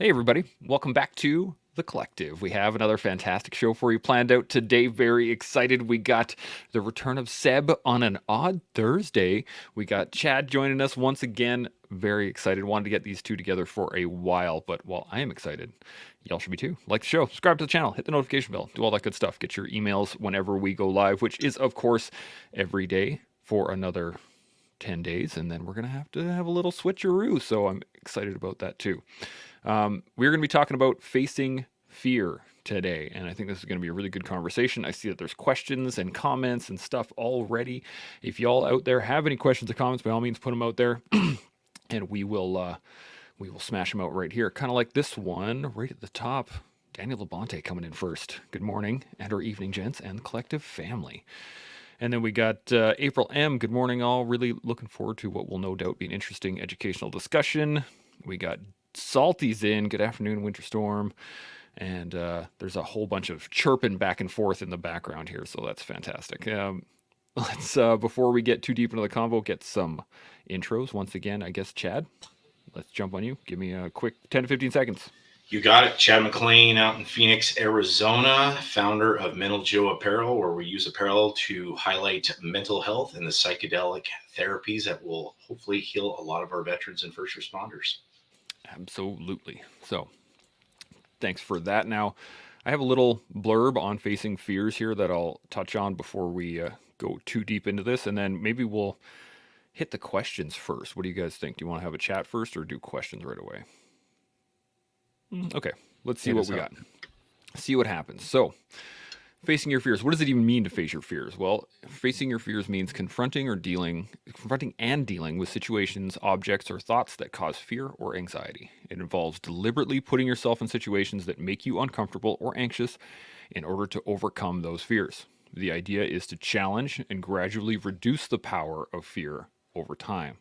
Hey, everybody. Welcome back to The Collective. We have another fantastic show for you planned out today. Very excited. We got the return of Seb on an odd Thursday. We got Chad joining us once again. Very excited. Wanted to get these two together for a while, but while I am excited, y'all should be too. Like the show, subscribe to the channel, hit the notification bell, do all that good stuff. Get your emails whenever we go live, which is, of course, every day for another 10 days. And then we're going to have a little switcheroo. So I'm excited about that too. We're going to be talking about facing fear today, and I think this is going to be a really good conversation. I see that there's questions and comments and stuff already. If y'all out there have any questions or comments, by all means, put them out there, and we will smash them out right here. Kind of like this one right at the top. Daniel Labonte coming in first. Good morning and or evening, gents and collective family. And then we got April M. Good morning, all. Really looking forward to what will no doubt be an interesting educational discussion. We got Salty's in. Good afternoon, Winter Storm. And there's a whole bunch of chirping back and forth in the background here, so that's fantastic. Let's, before we get too deep into the convo, get some intros. Once again, I guess, Chad, let's jump on you. Give me a quick 10 to 15 seconds. You got it. Chad McLean out in Phoenix, Arizona, founder of Mental Joe Apparel, where we use apparel to highlight mental health and the psychedelic therapies that will hopefully heal a lot of our veterans and first responders. Absolutely. So, thanks for that. Now, I have a little blurb on facing fears here that I'll touch on before we go too deep into this, and then maybe we'll hit the questions first. What do you guys think? Do you want to have a chat first or do questions right away? Okay, let's see what we got. See what happens. So, facing your fears. What does it even mean to face your fears? Well, facing your fears means confronting and dealing with situations, objects, or thoughts that cause fear or anxiety. It involves deliberately putting yourself in situations that make you uncomfortable or anxious in order to overcome those fears. The idea is to challenge and gradually reduce the power of fear over time.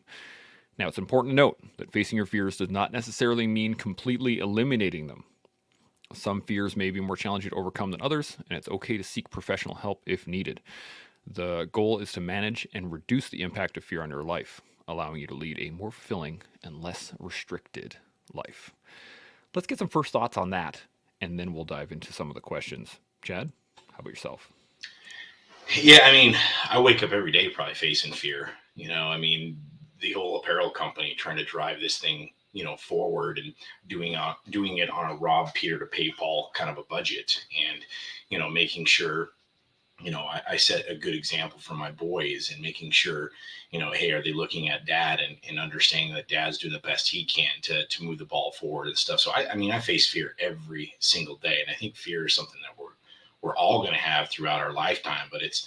Now, it's important to note that facing your fears does not necessarily mean completely eliminating them. Some fears may be more challenging to overcome than others, and it's okay to seek professional help if needed. The goal is to manage and reduce the impact of fear on your life, allowing you to lead a more fulfilling and less restricted life. Let's get some first thoughts on that, and then we'll dive into some of the questions. Chad, how about yourself? Yeah, I mean, I wake up every day probably facing fear. The whole apparel company trying to drive this thing, forward and doing it on a Rob Peter to pay Paul kind of a budget, and making sure I set a good example for my boys and making sure, hey, are they looking at dad and understanding that dad's doing the best he can to move the ball forward and stuff. So I face fear every single day, and I think fear is something that we're all going to have throughout our lifetime, but it's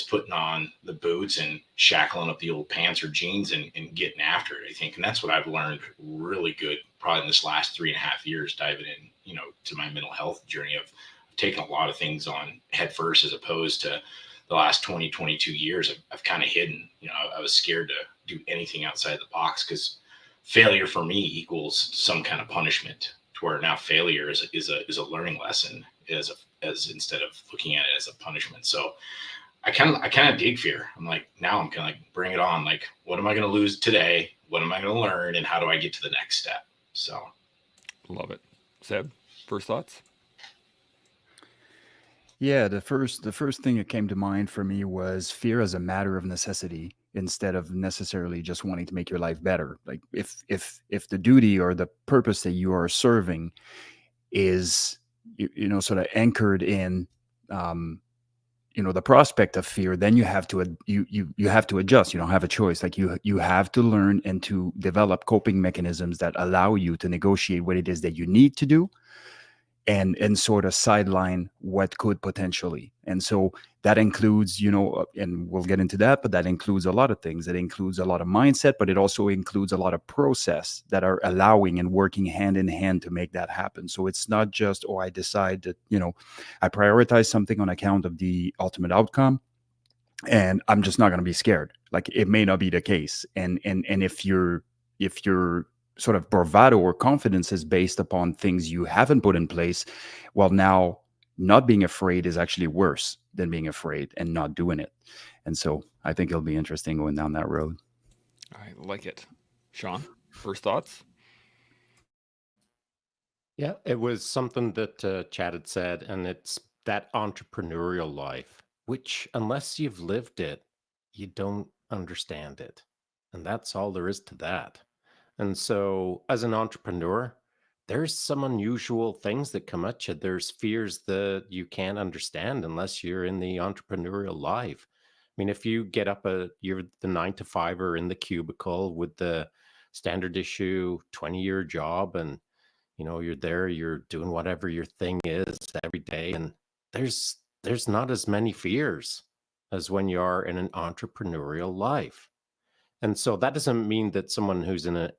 putting on the boots and shackling up the old pants or jeans and getting after it, I think. And that's what I've learned really good probably in this last 3.5 years, diving in, to my mental health journey of taking a lot of things on head first, as opposed to the last 20, 22 years. I've kind of hidden, I was scared to do anything outside the box because failure for me equals some kind of punishment, to where now failure is a learning lesson as instead of looking at it as a punishment. So I kind of dig fear. I'm like, now I'm kind of like, bring it on. Like, what am I going to lose today? What am I going to learn? And how do I get to the next step? So. Love it. Seb, first thoughts? Yeah, the first thing that came to mind for me was fear as a matter of necessity instead of necessarily just wanting to make your life better. Like if the duty or the purpose that you are serving is sort of anchored in the prospect of fear, then you have to you have to adjust. You don't have a choice. Like you have to learn and to develop coping mechanisms that allow you to negotiate what it is that you need to do, and sort of sideline what could potentially. And so that includes, and we'll get into that, but that includes a lot of things. It includes a lot of mindset, but it also includes a lot of process that are allowing and working hand in hand to make that happen. So it's not just, I decide that, I prioritize something on account of the ultimate outcome, and I'm just not going to be scared. Like, it may not be the case. And if you're sort of bravado or confidence is based upon things you haven't put in place, well, now not being afraid is actually worse than being afraid and not doing it. And so I think it'll be interesting going down that road. I like it. Shaun, first thoughts? Yeah, it was something that Chad had said, and it's that entrepreneurial life, which, unless you've lived it, you don't understand it. And that's all there is to that. And so, as an entrepreneur, there's some unusual things that come at you. There's fears that you can't understand unless you're in the entrepreneurial life. I mean, if you get up you're the 9 to 5er in the cubicle with the standard issue 20-year job, and you're there, you're doing whatever your thing is every day, and there's not as many fears as when you are in an entrepreneurial life. And so that doesn't mean that someone who's in an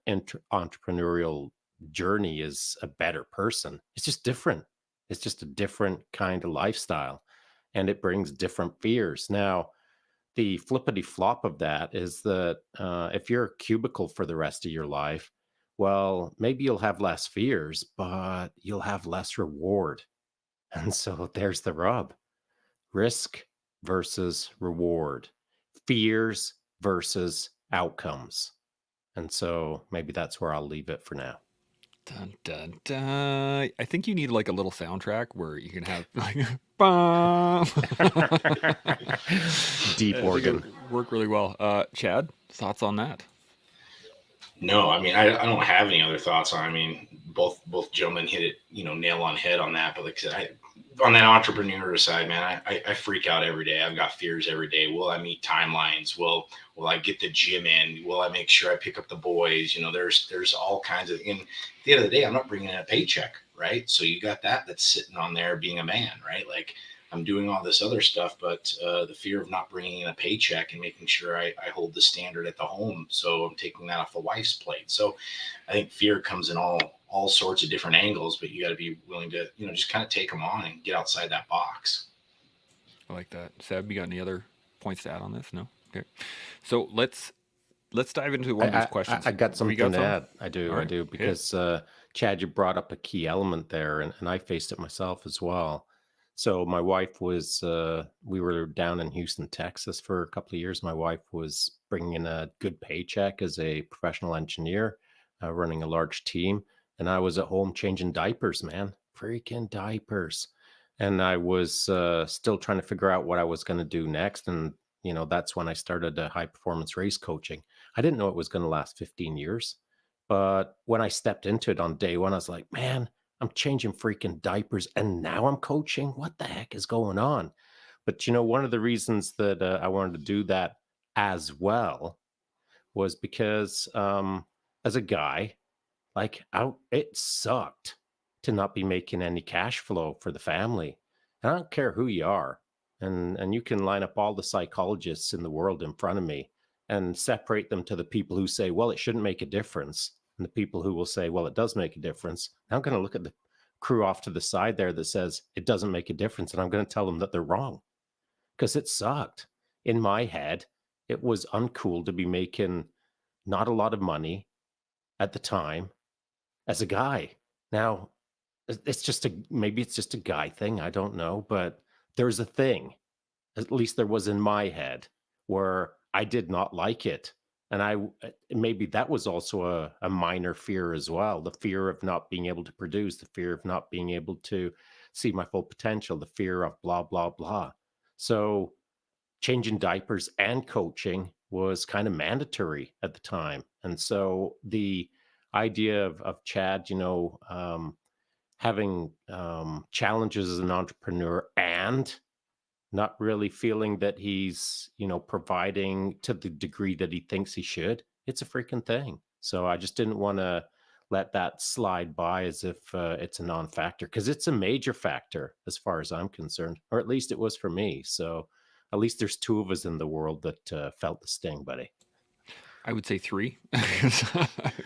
entrepreneurial journey is a better person. It's just different. It's just a different kind of lifestyle, and it brings different fears. Now, the flippity flop of that is that if you're a cubicle for the rest of your life, well, maybe you'll have less fears, but you'll have less reward. And so there's the rub: risk versus reward, fears versus outcomes. And so maybe that's where I'll leave it for now. Dun, dun, dun. I think you need like a little soundtrack where you can have like bum. Deep I think organ. it'd work really well. Chad, thoughts on that? No, I mean, I don't have any other thoughts on. I mean, both gentlemen hit it, nail on head on that. But like I said, on that entrepreneur side, man, I freak out every day. I've got fears every day. Will I meet timelines? Will I get the gym in? Will I make sure I pick up the boys? There's all kinds of. And at the end of the day, I'm not bringing in a paycheck, right? So you got that's sitting on there being a man, right? Like, I'm doing all this other stuff, but the fear of not bringing in a paycheck and making sure I hold the standard at the home. So I'm taking that off the wife's plate. So I think fear comes in all sorts of different angles, but you got to be willing to, just kind of take them on and get outside that box. I like that. Seb, you got any other points to add on this? No? Okay. So let's dive into one of these questions. I got something to add. I All do, right, because Chad, you brought up a key element there, and I faced it myself as well. So my wife was, we were down in Houston, Texas for a couple of years. My wife was bringing in a good paycheck as a professional engineer, running a large team. And I was at home changing diapers, man, freaking diapers. And I was still trying to figure out what I was going to do next. And, that's when I started high performance race coaching. I didn't know it was going to last 15 years. But when I stepped into it on day one, I was like, man, I'm changing freaking diapers and now I'm coaching. What the heck is going on? But one of the reasons that I wanted to do that as well was because as a guy, like, it sucked to not be making any cash flow for the family. And I don't care who you are. And you can line up all the psychologists in the world in front of me and separate them to the people who say, well, it shouldn't make a difference, and the people who will say, well, it does make a difference. And I'm going to look at the crew off to the side there that says it doesn't make a difference. And I'm going to tell them that they're wrong, because it sucked. In my head, it was uncool to be making not a lot of money at the time as a guy. Now, maybe it's just a guy thing. I don't know, but there's a thing, at least there was in my head, where I did not like it. And maybe that was also a minor fear as well. The fear of not being able to produce, the fear of not being able to see my full potential, the fear of blah, blah, blah. So changing diapers and coaching was kind of mandatory at the time. And so the idea of Chad, having challenges as an entrepreneur and not really feeling that he's, providing to the degree that he thinks he should, it's a freaking thing. So I just didn't want to let that slide by as if it's a non-factor, because it's a major factor as far as I'm concerned, or at least it was for me. So at least there's two of us in the world that felt the sting, buddy. I would say 3. I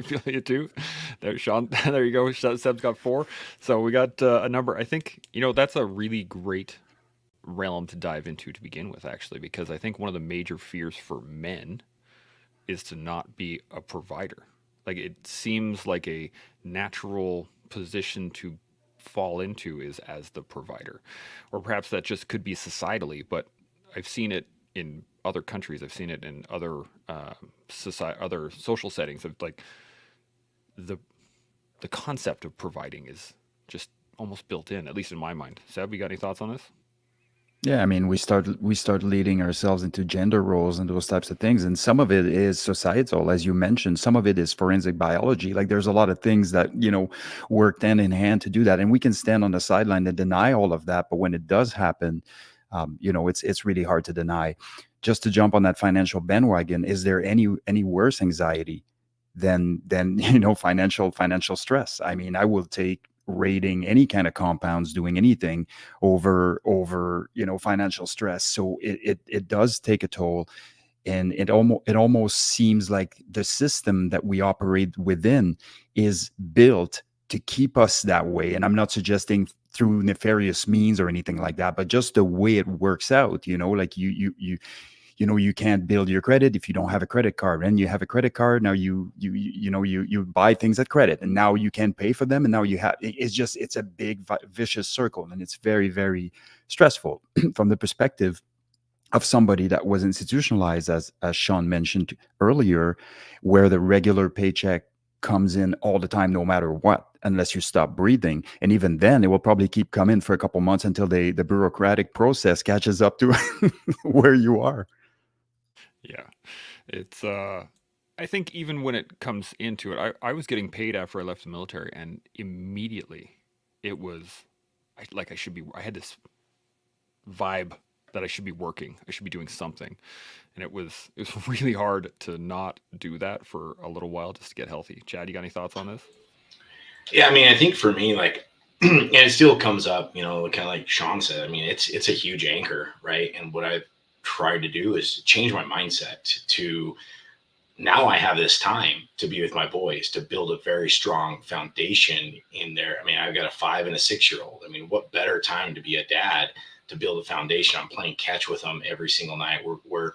feel like it too. There, Shaun. There you go. Seb's got 4. So we got a number. I think that's a really great realm to dive into to begin with, actually, because I think one of the major fears for men is to not be a provider. Like, it seems like a natural position to fall into is as the provider, or perhaps that just could be societally. But I've seen it in other countries. I've seen it in other other social settings of like the concept of providing is just almost built in, at least in my mind. Seb, you got any thoughts on this? Yeah, I mean, we start leading ourselves into gender roles and those types of things, and some of it is societal, as you mentioned. Some of it is forensic biology. Like, there's a lot of things that work hand in hand to do that, and we can stand on the sideline and deny all of that. But when it does happen, it's really hard to deny. Just to jump on that financial bandwagon, is there any worse anxiety than financial stress? I mean, I will take raiding any kind of compounds, doing anything over financial stress. So it does take a toll, and it almost seems like the system that we operate within is built to keep us that way. And I'm not suggesting through nefarious means or anything like that, but just the way it works out. Like you can't build your credit if you don't have a credit card, and you have a credit card now, you buy things at credit, and now you can't pay for them, and now it's a big vicious circle, and it's very, very stressful from the perspective of somebody that was institutionalized, as Shaun mentioned earlier, where the regular paycheck comes in all the time, no matter what, unless you stop breathing. And even then, it will probably keep coming for a couple months until the bureaucratic process catches up to where you are. Yeah. It's I think even when it comes into it, I was getting paid after I left the military, and immediately it was I had this vibe that I should be working. I should be doing something. And it was really hard to not do that for a little while just to get healthy. Chad, you got any thoughts on this? Yeah, I mean, I think for me, like, and it still comes up, kind of like Shaun said. I mean, it's a huge anchor, right? And what I've tried to do is change my mindset to now I have this time to be with my boys, to build a very strong foundation in there. I mean, I've got a 5 and a 6-year-old. I mean, what better time to be a dad to build a foundation? I'm playing catch with them every single night. We're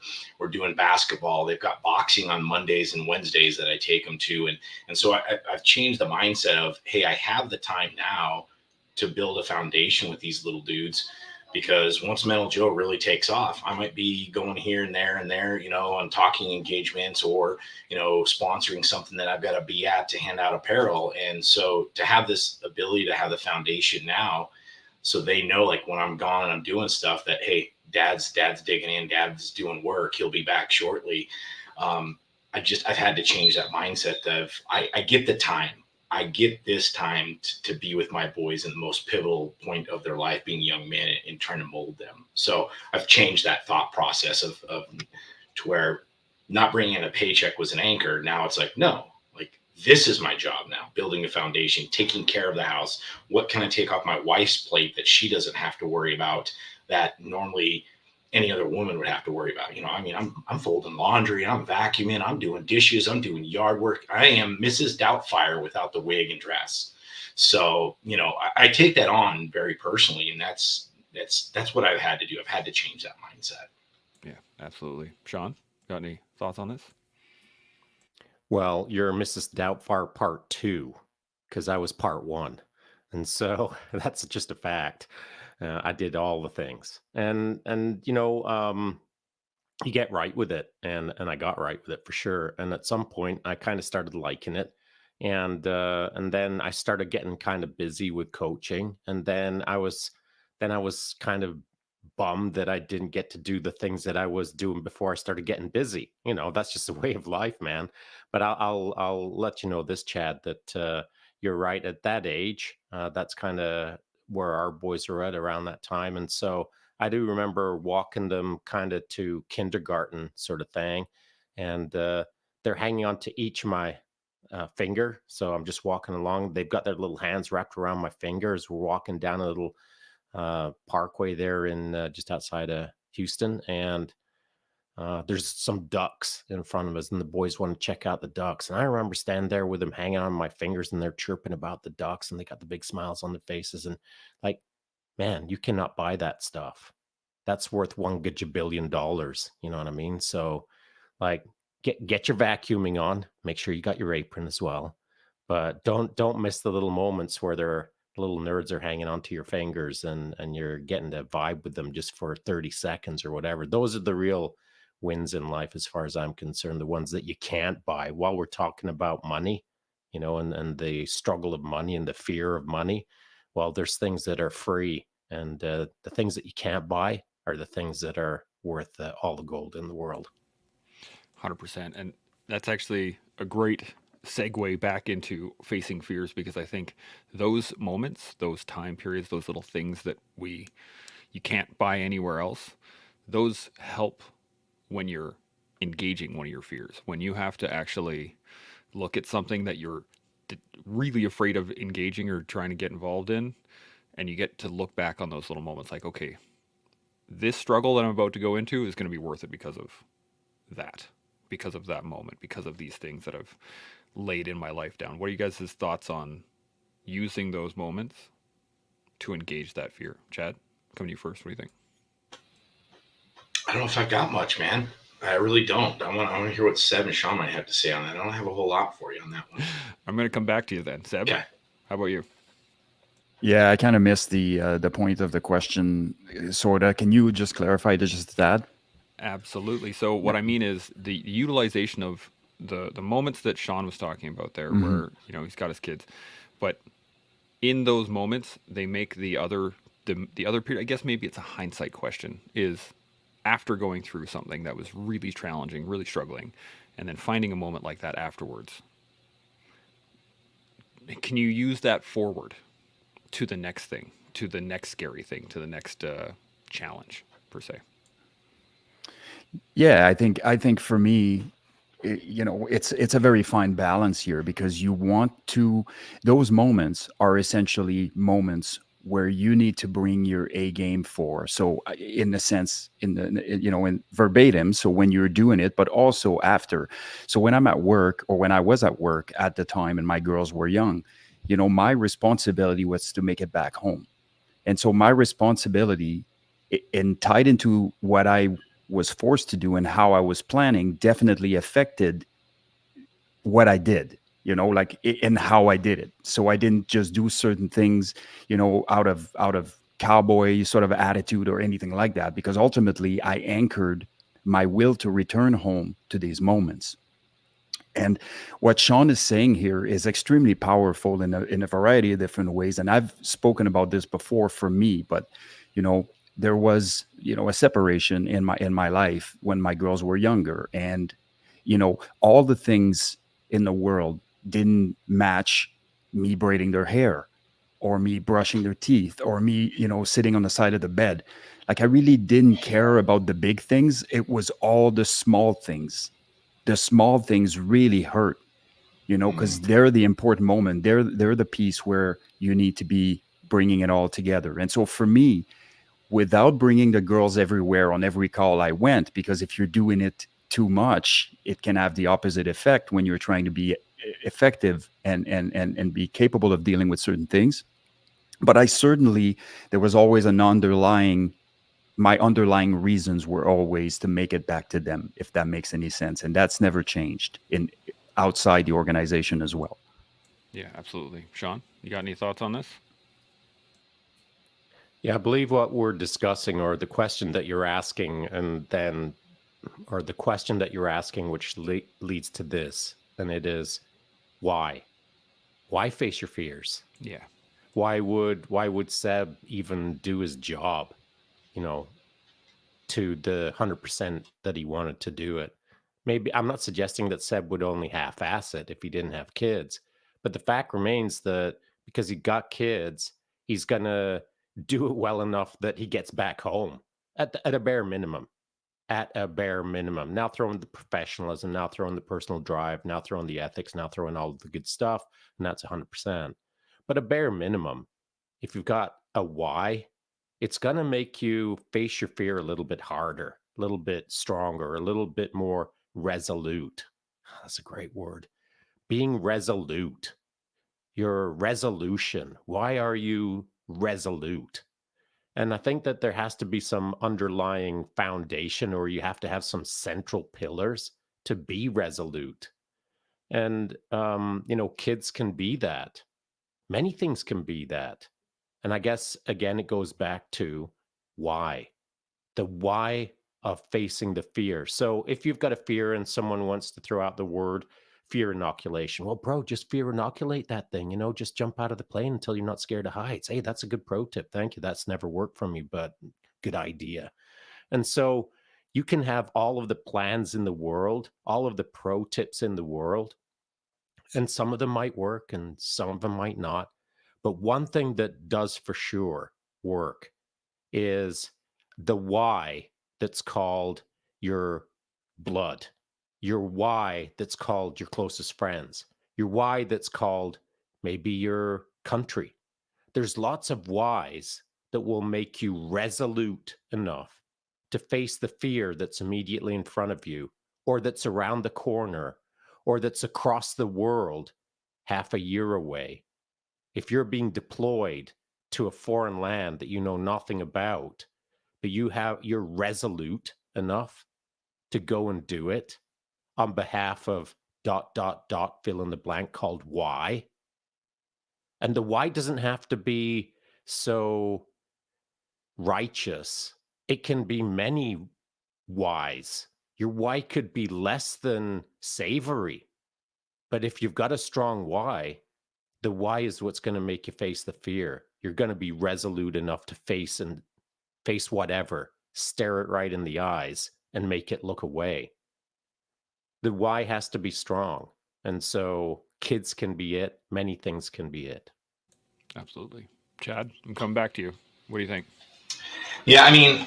doing basketball. They've got boxing on Mondays and Wednesdays that I take them to, and so I've changed the mindset of, hey, I have the time now to build a foundation with these little dudes, because once Metal Joe really takes off, I might be going here and there, on talking engagements, or, sponsoring something that I've got to be at to hand out apparel. And so to have this ability to have the foundation now, so they know, like, when I'm gone and I'm doing stuff, that, hey, dad's digging in, dad's doing work, he'll be back shortly. I've had to change that mindset of I get the time. I get this time to be with my boys in the most pivotal point of their life, being young men, and trying to mold them. So I've changed that thought process of to where not bringing in a paycheck was an anchor. Now it's like, no, like, this is my job now, building a foundation, taking care of the house. What can I take off my wife's plate that she doesn't have to worry about, that normally any other woman would have to worry about? I mean, I'm folding laundry, I'm vacuuming, I'm doing dishes, I'm doing yard work. I am Mrs. Doubtfire without the wig and dress. So, I take that on very personally, and that's what I've had to do. I've had to change that mindset. Yeah, absolutely. Shaun, got any thoughts on this? Well, you're Mrs. Doubtfire Part 2, because I was Part 1. And so that's just a fact. I did all the things. And you get right with it. And I got right with it for sure. And at some point, I kind of started liking it. And then I started getting kind of busy with coaching. And then I was kind of bummed that I didn't get to do the things that I was doing before I started getting busy. That's just the way of life, man. But I'll let you know this, Chad, that you're right. At that age, that's kind of where our boys are at around that time. And so I do remember walking them kind of to kindergarten sort of thing. And they're hanging on to each of my finger. So I'm just walking along. They've got their little hands wrapped around my fingers. We're walking down a little parkway there in just outside of Houston, and there's some ducks in front of us, and the boys want to check out the ducks. And I remember standing there with them hanging on my fingers, and they're chirping about the ducks, and they got the big smiles on their faces. And like, man, you cannot buy that stuff. That's worth $1 gajillion. You know what I mean? So, like, get your vacuuming on. Make sure you got your apron as well, but don't miss the little moments where they're little nerds are hanging onto your fingers, and you're getting to vibe with them just for 30 seconds or whatever. Those are the real wins in life, as far as I'm concerned, the ones that you can't buy. While we're talking about money, and the struggle of money and the fear of money, Well, there's things that are free, and the things that you can't buy are the things that are worth all the gold in the world. 100%. And that's actually a great segue back into facing fears, because I think those moments, those time periods, those little things that you can't buy anywhere else, those help when you're engaging one of your fears. When you have to actually look at something that you're really afraid of engaging or trying to get involved in, and you get to look back on those little moments like, okay, this struggle that I'm about to go into is going to be worth it because of that, because of that moment, because of these things that I've laid in my life down. What are you guys' thoughts on using those moments to engage that fear? Chad, coming to you first. What do you think? I don't know if I've got much, man. I really don't. I want to hear what Seb and Shaun might have to say on that. I don't have a whole lot for you on that one. I'm going to come back to you then. Seb, Yeah. how about you? Yeah, I kind of missed the point of the question, sorta. Can you just clarify just that? Absolutely. So what I mean is the utilization of the moments that Shaun was talking about there, Mhm. where he's got his kids, but in those moments they make the other period. I guess maybe it's a hindsight question. Is after going through something that was really challenging, really struggling, and then finding a moment like that afterwards, can you use that forward to the next thing, to the next scary thing, to the next challenge per se? Yeah, I think for me, it's a very fine balance here, because you want to, those moments are essentially moments where you need to bring your A game for. So in the sense, in verbatim, so when you're doing it, but also after. So when I'm at work, or when I was at work at the time and my girls were young, my responsibility was to make it back home. And so my responsibility, and tied into what I was forced to do and how I was planning, definitely affected what I did, like and how I did it. So I didn't just do certain things, out of cowboy sort of attitude or anything like that, because ultimately I anchored my will to return home to these moments. And what Shaun is saying here is extremely powerful in a variety of different ways. And I've spoken about this before for me, but there was a separation in my life when my girls were younger, and all the things in the world didn't match me braiding their hair, or me brushing their teeth, or me sitting on the side of the bed. Like, I really didn't care about the big things. It was all the small things. The small things really hurt, because they're the important moment. They're the piece where you need to be bringing it all together. And so for me, without bringing the girls everywhere on every call I went, because if you're doing it too much, it can have the opposite effect when you're trying to be effective and be capable of dealing with certain things. But there was always my underlying reasons were always to make it back to them, if that makes any sense. And that's never changed outside the organization as well. Yeah, absolutely. Shaun, you got any thoughts on this? Yeah, I believe what we're discussing, or the question that you're asking, or the question that you're asking, which leads to this, and it is, why? Why face your fears? Yeah. Why would Seb even do his job, to the 100% that he wanted to do it? Maybe I'm not suggesting that Seb would only half-ass it if he didn't have kids, but the fact remains that because he got kids, he's gonna do it well enough that he gets back home at a bare minimum. At a bare minimum. Now throw in the professionalism, now throw in the personal drive, now throw in the ethics, now throw in all of the good stuff, and that's 100%. But a bare minimum, if you've got a why, it's going to make you face your fear a little bit harder, a little bit stronger, a little bit more resolute. That's a great word. Being resolute. Your resolution. Why are you resolute? And I think that there has to be some underlying foundation, or you have to have some central pillars to be resolute. And, kids can be that. Many things can be that. And I guess, again, it goes back to why. The why of facing the fear. So if you've got a fear and someone wants to throw out the word fear inoculation. Well, bro, just fear inoculate that thing, just jump out of the plane until you're not scared of heights. Hey, that's a good pro tip. Thank you. That's never worked for me, but good idea. And so you can have all of the plans in the world, all of the pro tips in the world, and some of them might work and some of them might not. But one thing that does for sure work is the why that's called your blood, your why that's called your closest friends, your why that's called maybe your country. There's lots of whys that will make you resolute enough to face the fear that's immediately in front of you, or that's around the corner, or that's across the world half a year away. If you're being deployed to a foreign land that you know nothing about, but you're resolute enough to go and do it on behalf of ... fill in the blank called why. And the why doesn't have to be so righteous. It can be many whys. Your why could be less than savory. But if you've got a strong why, the why is what's going to make you face the fear. You're going to be resolute enough to face whatever, stare it right in the eyes and make it look away. The why has to be strong. And so kids can be it. Many things can be it. Absolutely. Chad, I'm coming back to you. What do you think? Yeah, I mean,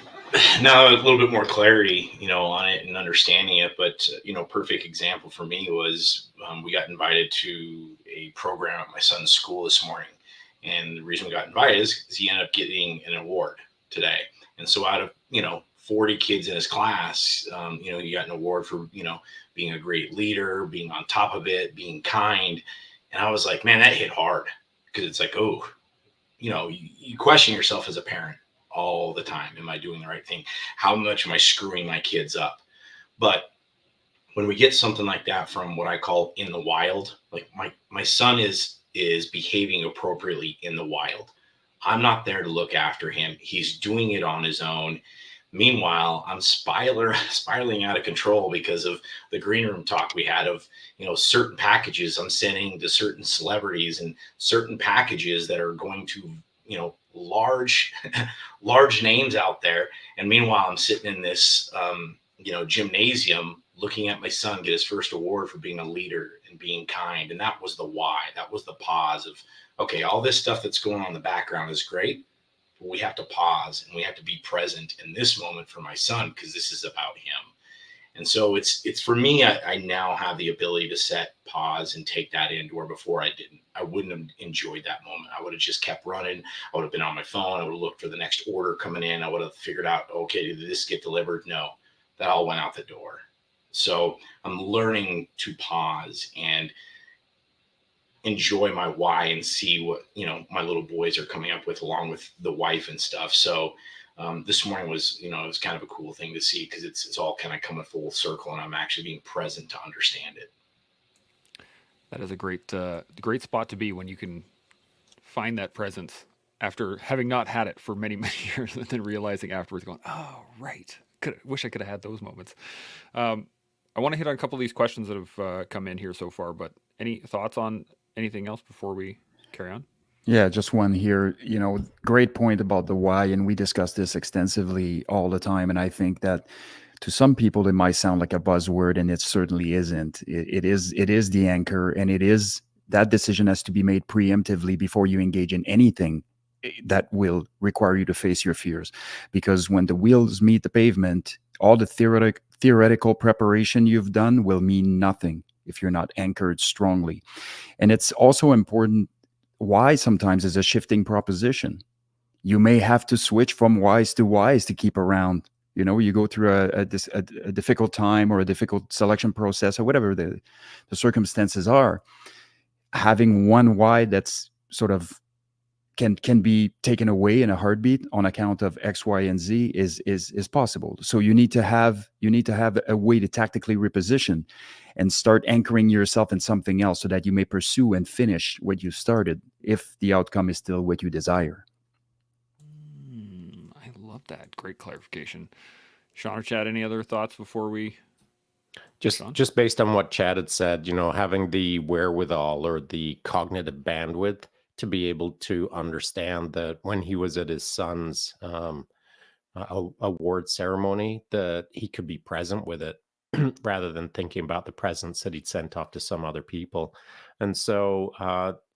now a little bit more clarity, on it and understanding it. But, perfect example for me was we got invited to a program at my son's school this morning. And the reason we got invited is he ended up getting an award today. And so out of, 40 kids in his class, you got an award for, being a great leader, being on top of it, being kind. And I was like, man, that hit hard, because it's like, oh, you question yourself as a parent all the time. Am I doing the right thing? How much am I screwing my kids up? But when we get something like that from what I call in the wild, like my son is behaving appropriately in the wild. I'm not there to look after him. He's doing it on his own. Meanwhile, I'm spiraling out of control because of the green room talk we had of, certain packages I'm sending to certain celebrities, and certain packages that are going to, large names out there. And meanwhile, I'm sitting in this, gymnasium looking at my son get his first award for being a leader and being kind. And that was the why. That was the pause of, okay, all this stuff that's going on in the background is great. We have to pause and we have to be present in this moment for my son, because this is about him. And so it's for me, I now have the ability to set pause and take that in, where before I wouldn't have enjoyed that moment. I would have just kept running. I would have been on my phone. I would have looked for the next order coming in. I would have figured out, okay, did this get delivered? No, that all went out the door. So I'm learning to pause and enjoy my why and see what, my little boys are coming up with, along with the wife and stuff. So this morning was, it was kind of a cool thing to see, because it's all kind of coming full circle, and I'm actually being present to understand it. That is a great spot to be, when you can find that presence after having not had it for many, many years, and then realizing afterwards, going, oh, right. Wish I could have had those moments. I want to hit on a couple of these questions that have come in here so far, but any thoughts on anything else before we carry on? Yeah, just one here. Great point about the why, and we discuss this extensively all the time. And I think that to some people it might sound like a buzzword, and it certainly isn't. It is the anchor, and it is that decision has to be made preemptively before you engage in anything that will require you to face your fears. Because when the wheels meet the pavement, all the theoretical preparation you've done will mean nothing if you're not anchored strongly. And it's also important. Why sometimes is a shifting proposition. You may have to switch from whys to whys to keep around. You go through a difficult time or a difficult selection process, or whatever the circumstances are. Having one why that's sort of can be taken away in a heartbeat on account of X, Y, and Z is possible. So you need to have a way to tactically reposition and start anchoring yourself in something else, so that you may pursue and finish what you started, if the outcome is still what you desire. I love that. Great clarification. Shaun or Chad, any other thoughts before we Shaun? Just based on what Chad had said, having the wherewithal or the cognitive bandwidth to be able to understand that when he was at his son's award ceremony, that he could be present with it rather than thinking about the presents that he'd sent off to some other people. And so,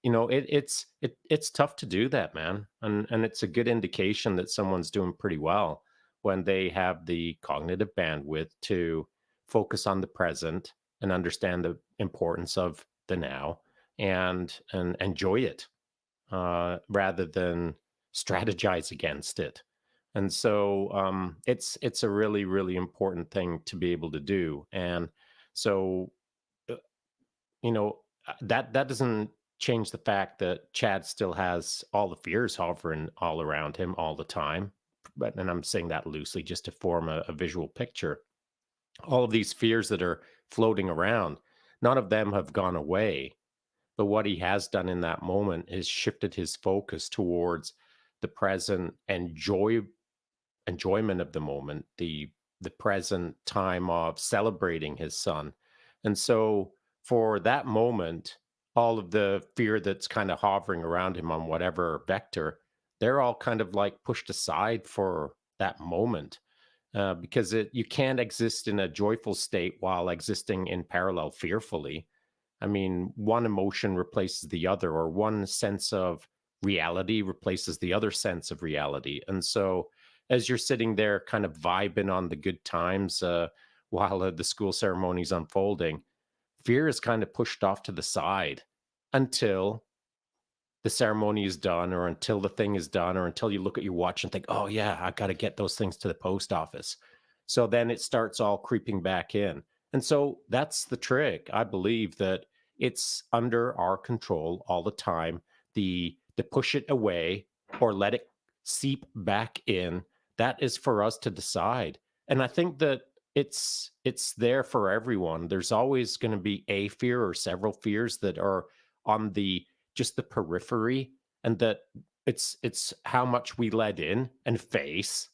it's tough to do that, man. And it's a good indication that someone's doing pretty well when they have the cognitive bandwidth to focus on the present and understand the importance of the now and enjoy it rather than strategize against it. And so it's a really, really important thing to be able to do. And so uh, that doesn't change the fact that Chad still has all the fears hovering all around him all the time. And I'm saying that loosely just to form a visual picture. All of these fears that are floating around, none of them have gone away. But what he has done in that moment is shifted his focus towards the present and enjoyment of the moment, the present time of celebrating his son. And so for that moment, all of the fear that's kind of hovering around him on whatever vector, they're all kind of like pushed aside for that moment. Because you can't exist in a joyful state while existing in parallel fearfully. I mean, one emotion replaces the other, or one sense of reality replaces the other sense of reality. And so, as you're sitting there kind of vibing on the good times while the school ceremony is unfolding, fear is kind of pushed off to the side until the ceremony is done, or until the thing is done, or until you look at your watch and think, oh, yeah, I got to get those things to the post office. So then it starts all creeping back in. And so that's the trick. I believe that it's under our control all the time. The push it away or let it seep back in, that is for us to decide. And I think that it's there for everyone. There's always going to be a fear or several fears that are on just the periphery, and that it's how much we let in and face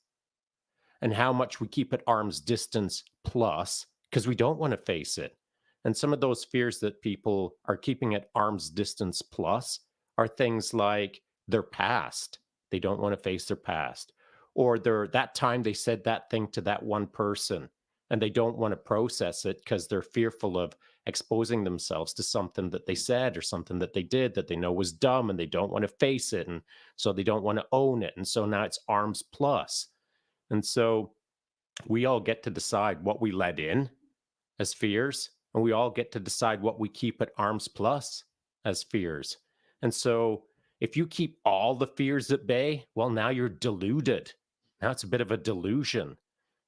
and how much we keep at arm's distance plus, because we don't want to face it. And some of those fears that people are keeping at arm's distance plus are things like their past. They don't want to face their past, or that time they said that thing to that one person and they don't want to process it because they're fearful of exposing themselves to something that they said or something that they did that they know was dumb, and they don't want to face it, and so they don't want to own it. And so now it's arms plus. And so we all get to decide what we let in as fears, and we all get to decide what we keep at arms plus as fears. And so if you keep all the fears at bay, well, now you're deluded. Now it's a bit of a delusion.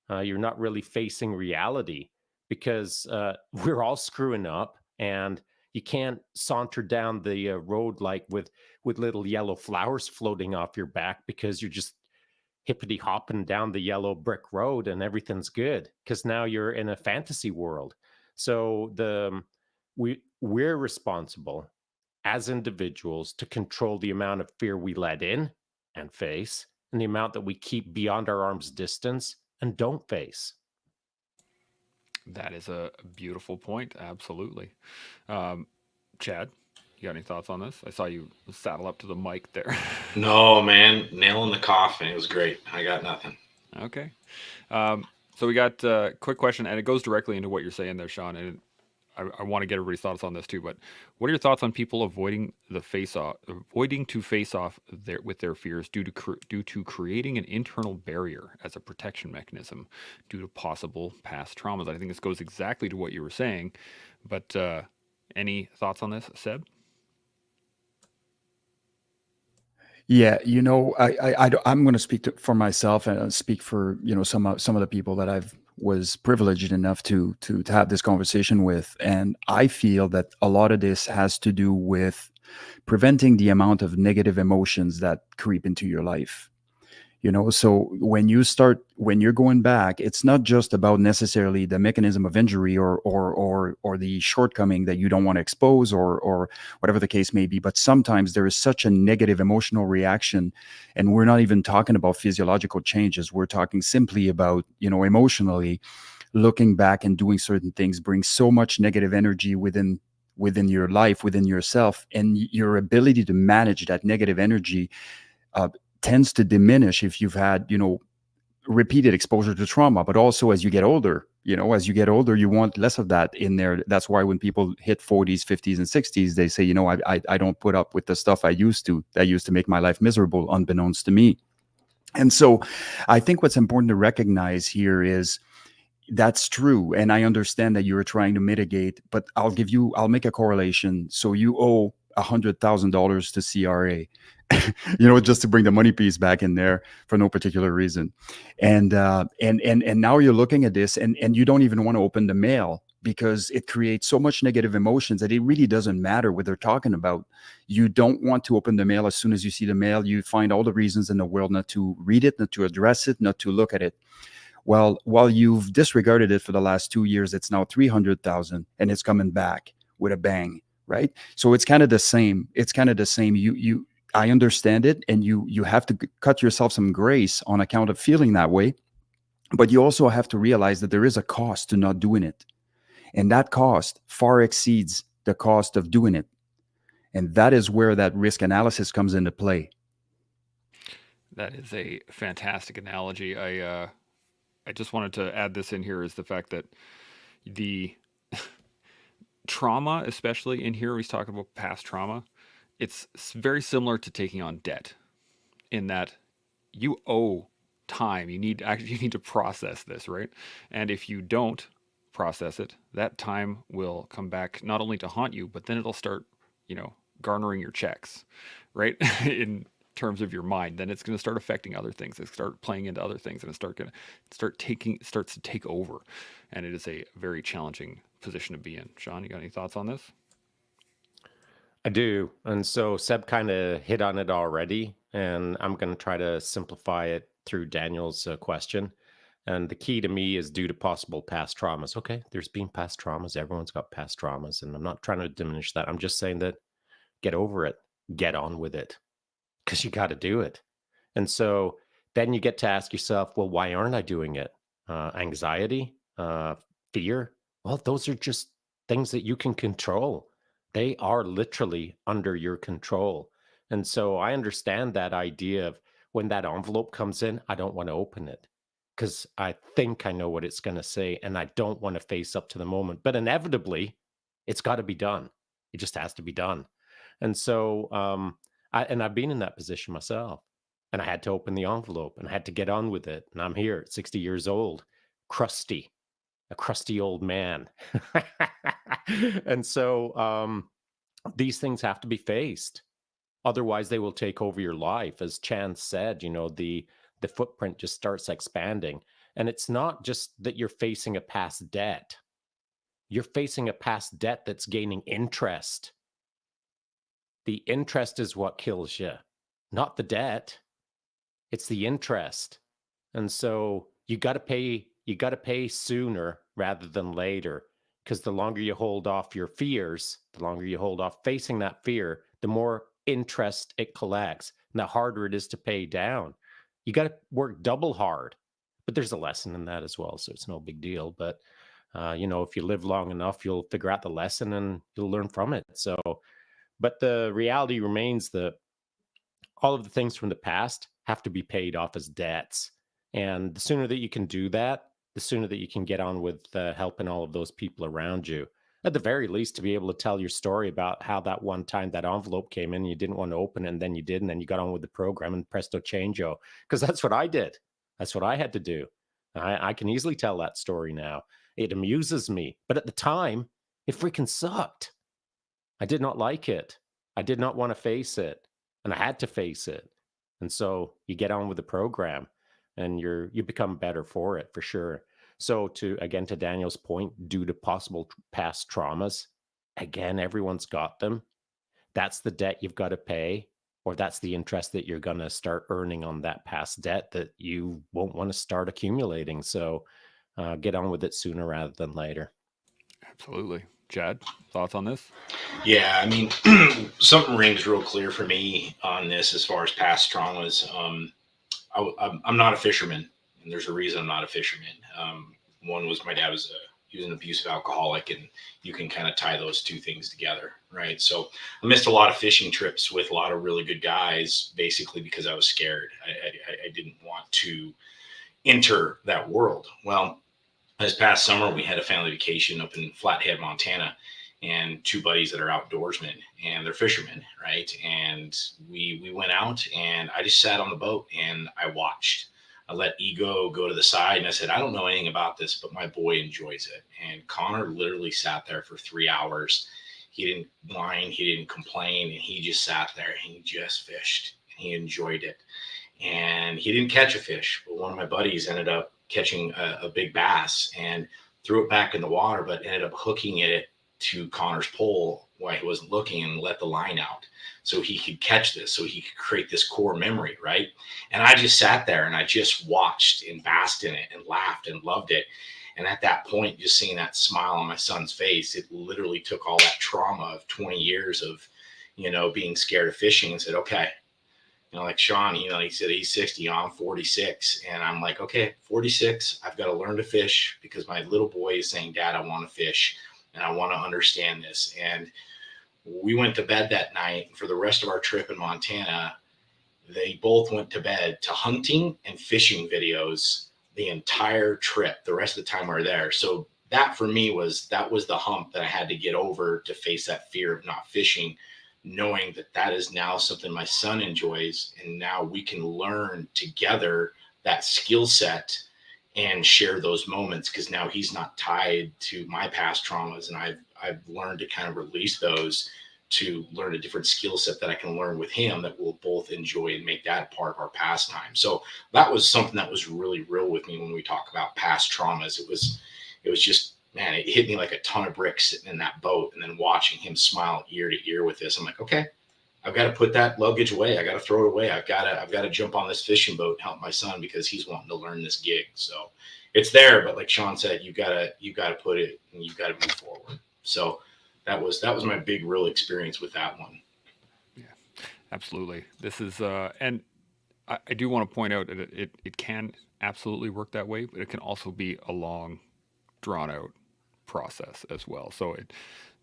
You're not really facing reality, because we're all screwing up, and you can't saunter down the road like with little yellow flowers floating off your back, because you're just hippity hopping down the yellow brick road and everything's good, because now you're in a fantasy world. So we're responsible as individuals to control the amount of fear we let in and face, and the amount that we keep beyond our arm's distance and don't face. That is a beautiful point. Absolutely. Chad, you got any thoughts on this? I saw you saddle up to the mic there. No, man, nail in the coffin. It was great. I got nothing. Okay. So we got a quick question, and it goes directly into what you're saying there, Shaun. And I want to get everybody's thoughts on this too. But what are your thoughts on people avoiding to face off with their fears due to creating an internal barrier as a protection mechanism due to possible past traumas? I think this goes exactly to what you were saying. But any thoughts on this, Seb? Yeah, I'm going to speak for myself and speak for some of the people that I've was privileged enough to have this conversation with, and I feel that a lot of this has to do with preventing the amount of negative emotions that creep into your life. So when you're going back, it's not just about necessarily the mechanism of injury or the shortcoming that you don't want to expose or whatever the case may be. But sometimes there is such a negative emotional reaction, and we're not even talking about physiological changes. We're talking simply about, emotionally, looking back and doing certain things brings so much negative energy within your life, within yourself, and your ability to manage that negative energy tends to diminish if you've had, repeated exposure to trauma. But also as you get older, you want less of that in there. That's why when people hit 40s, 50s, and 60s, they say, I don't put up with the stuff that used to make my life miserable, unbeknownst to me. And so I think what's important to recognize here is that's true. And I understand that you're trying to mitigate, but I'll make a correlation. So you owe $100,000 to CRA, just to bring the money piece back in there for no particular reason. And now you're looking at this and you don't even want to open the mail because it creates so much negative emotions that it really doesn't matter what they're talking about. You don't want to open the mail. As soon as you see the mail, you find all the reasons in the world not to read it, not to address it, not to look at it. Well, while you've disregarded it for the last 2 years, it's now 300,000 and it's coming back with a bang, right? So it's kind of the same. I understand it, and you have to cut yourself some grace on account of feeling that way. But you also have to realize that there is a cost to not doing it. And that cost far exceeds the cost of doing it. And that is where that risk analysis comes into play. That is a fantastic analogy. I just wanted to add this in here is the fact that the trauma, especially in here, he's talking about past trauma. It's very similar to taking on debt in that you owe time. You need to process this, right? And if you don't process it, that time will come back not only to haunt you, but then it'll start, garnering your checks, right? In terms of your mind, then it's going to start affecting other things. It start playing into other things, and it starts to take over. And it is a very challenging position to be in. Shaun, you got any thoughts on this? I do. And so Seb kind of hit on it already, and I'm going to try to simplify it through Daniel's question. And the key to me is due to possible past traumas. Okay, there's been past traumas. Everyone's got past traumas. And I'm not trying to diminish that. I'm just saying that get over it, get on with it, because you got to do it. And so then you get to ask yourself, well, why aren't I doing it? Anxiety, fear. Well, those are just things that you can control. They are literally under your control. And so I understand that idea of when that envelope comes in, I don't want to open it because I think I know what it's going to say and I don't want to face up to the moment. But inevitably, it's got to be done. It just has to be done. And so I've been in that position myself, and I had to open the envelope and I had to get on with it. And I'm here at 60 years old, a crusty old man. And so these things have to be faced. Otherwise, they will take over your life. As Chance said, the footprint just starts expanding. And it's not just that you're facing a past debt. You're facing a past debt that's gaining interest. The interest is what kills you, not the debt. It's the interest. And so you got to pay sooner rather than later, because the longer you hold off your fears, the longer you hold off facing that fear, the more interest it collects, and the harder it is to pay down. You got to work double hard, but there's a lesson in that as well, so it's no big deal. But if you live long enough, you'll figure out the lesson and you'll learn from it. So, but the reality remains that all of the things from the past have to be paid off as debts. And the sooner that you can do that, the sooner that you can get on with helping all of those people around you. At the very least, to be able to tell your story about how that one time that envelope came in, and you didn't want to open it, and then you did, and then you got on with the program, and presto changeo. Because that's what I did. That's what I had to do. I can easily tell that story now. It amuses me. But at the time, it freaking sucked. I did not like it. I did not want to face it. And I had to face it. And so you get on with the program, and you become better for it, for sure. So to Daniel's point, due to possible past traumas, again, everyone's got them. That's the debt you've got to pay, or that's the interest that you're going to start earning on that past debt that you won't want to start accumulating. So get on with it sooner rather than later. Absolutely. Chad, thoughts on this? Yeah, I mean, something rings real clear for me on this as far as past traumas. I'm not a fisherman, and there's a reason I'm not a fisherman. One was my dad he was an abusive alcoholic, and you can kind of tie those two things together, right? So I missed a lot of fishing trips with a lot of really good guys, basically because I was scared. I didn't want to enter that world. Well, this past summer, we had a family vacation up in Flathead, Montana, and two buddies that are outdoorsmen and they're fishermen, right? And we went out, and I just sat on the boat and I watched. I let ego go to the side, and I said, I don't know anything about this, but my boy enjoys it. And Connor literally sat there for 3 hours. He didn't whine, he didn't complain, and he just sat there and he just fished and he enjoyed it. And he didn't catch a fish, but one of my buddies ended up catching a big bass and threw it back in the water, but ended up hooking it to Connor's pole while he wasn't looking and let the line out so he could catch this, so he could create this core memory, right? And I just sat there and I just watched and basked in it and laughed and loved it. And at that point, just seeing that smile on my son's face, it literally took all that trauma of 20 years of, being scared of fishing and said, okay, like Shaun, he said he's 60, I'm 46. And I'm like, okay, 46, I've got to learn to fish because my little boy is saying, Dad, I want to fish and I want to understand this. And we went to bed that night. For the rest of our trip in Montana, they both went to bed to hunting and fishing videos the entire trip, the rest of the time we were there. So that for me was the hump that I had to get over to face that fear of not fishing, knowing that is now something my son enjoys. And now we can learn together that skill set and share those moments, because now he's not tied to my past traumas. And I've learned to kind of release those to learn a different skill set that I can learn with him that we'll both enjoy and make that a part of our pastime. So that was something that was really real with me when we talk about past traumas. It was just, man, it hit me like a ton of bricks sitting in that boat and then watching him smile ear to ear with this. I'm like, okay, I've got to put that luggage away. I got to throw it away. I've got to jump on this fishing boat and help my son because he's wanting to learn this gig. So it's there, but like Shaun said, you got to put it and you got to move forward. So that was my big real experience with that one. Yeah, absolutely. This is, and I do want to point out that it can absolutely work that way, but it can also be a long, drawn out process as well. So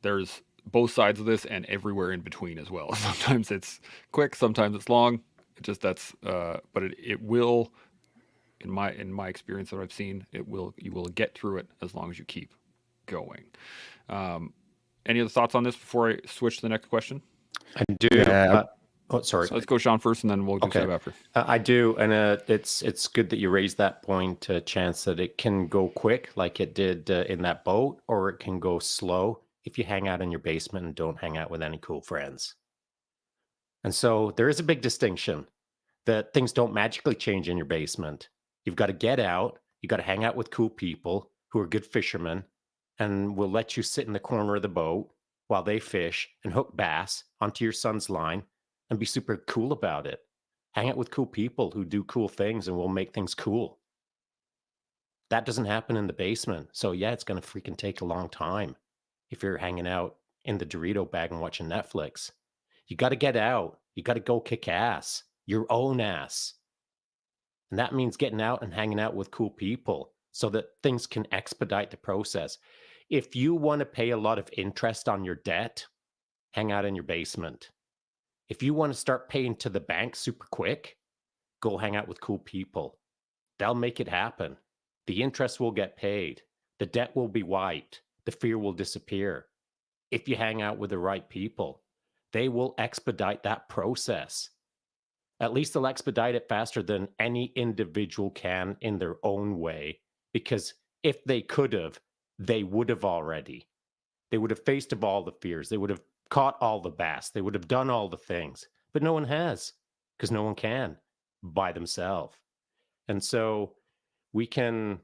there's both sides of this and everywhere in between as well. Sometimes it's quick, sometimes it's long. But it will, in my experience that I've seen, you will get through it as long as you keep going. Any other thoughts on this before I switch to the next question? I do. Yeah. Sorry. So let's go Shaun first, and then we'll do Seb after. I do, and it's good that you raised that point, Chance, that it can go quick like it did in that boat, or it can go slow if you hang out in your basement and don't hang out with any cool friends. And so there is a big distinction that things don't magically change in your basement. You've got to get out. You got to hang out with cool people who are good fishermen and will let you sit in the corner of the boat while they fish and hook bass onto your son's line and be super cool about it. Hang out with cool people who do cool things and will make things cool. That doesn't happen in the basement. So yeah, it's going to freaking take a long time if you're hanging out in the Dorito bag and watching Netflix. You got to get out. You got to go kick ass, your own ass. And that means getting out and hanging out with cool people so that things can expedite the process. If you want to pay a lot of interest on your debt, hang out in your basement. If you want to start paying to the bank super quick, go hang out with cool people. They'll make it happen. The interest will get paid. The debt will be wiped. The fear will disappear. If you hang out with the right people, they will expedite that process. At least they'll expedite it faster than any individual can in their own way. Because if they could have, they would have already. They would have faced all the fears. They would have caught all the bass. They would have done all the things. But no one has, because no one can by themselves. And so we can,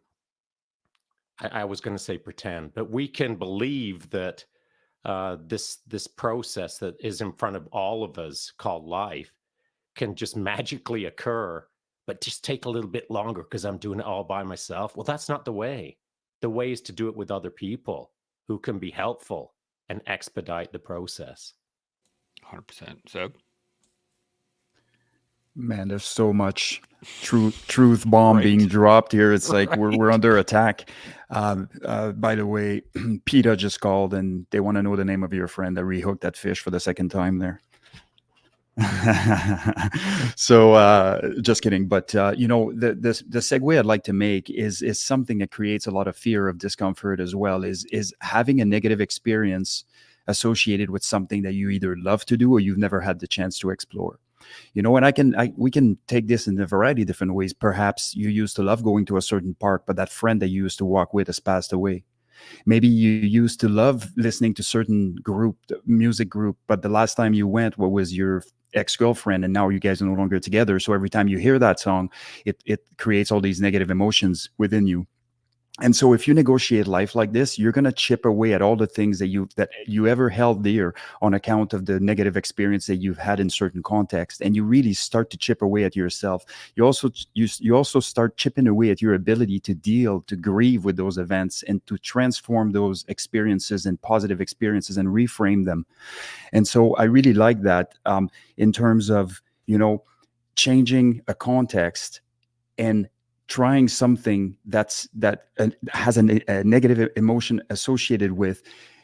I was going to say pretend, but we can believe that this process that is in front of all of us called life can just magically occur, but just take a little bit longer because I'm doing it all by myself. Well, that's not the way. The way is to do it with other people who can be helpful and expedite the process. 100%. Seb? Man, there's so much truth bomb being Right. dropped here. It's like we're Right. under attack. By the way, PETA just called and they want to know the name of your friend that rehooked that fish for the second time there. So just kidding, but the segue I'd like to make is something that creates a lot of fear of discomfort as well, is having a negative experience associated with something that you either love to do or you've never had the chance to explore. And we can take this in a variety of different ways. Perhaps you used to love going to a certain park, but that friend that you used to walk with has passed away. Maybe you used to love listening to certain music group, but the last time you went, what was your ex-girlfriend, and now you guys are no longer together. So every time you hear that song, it creates all these negative emotions within you. And so if you negotiate life like this, you're going to chip away at all the things that you ever held dear on account of the negative experience that you've had in certain contexts, and you really start to chip away at yourself. You also start chipping away at your ability to grieve with those events and to transform those experiences and positive experiences and reframe them. And so I really like that, in terms of changing a context and trying something that has a negative emotion associated with,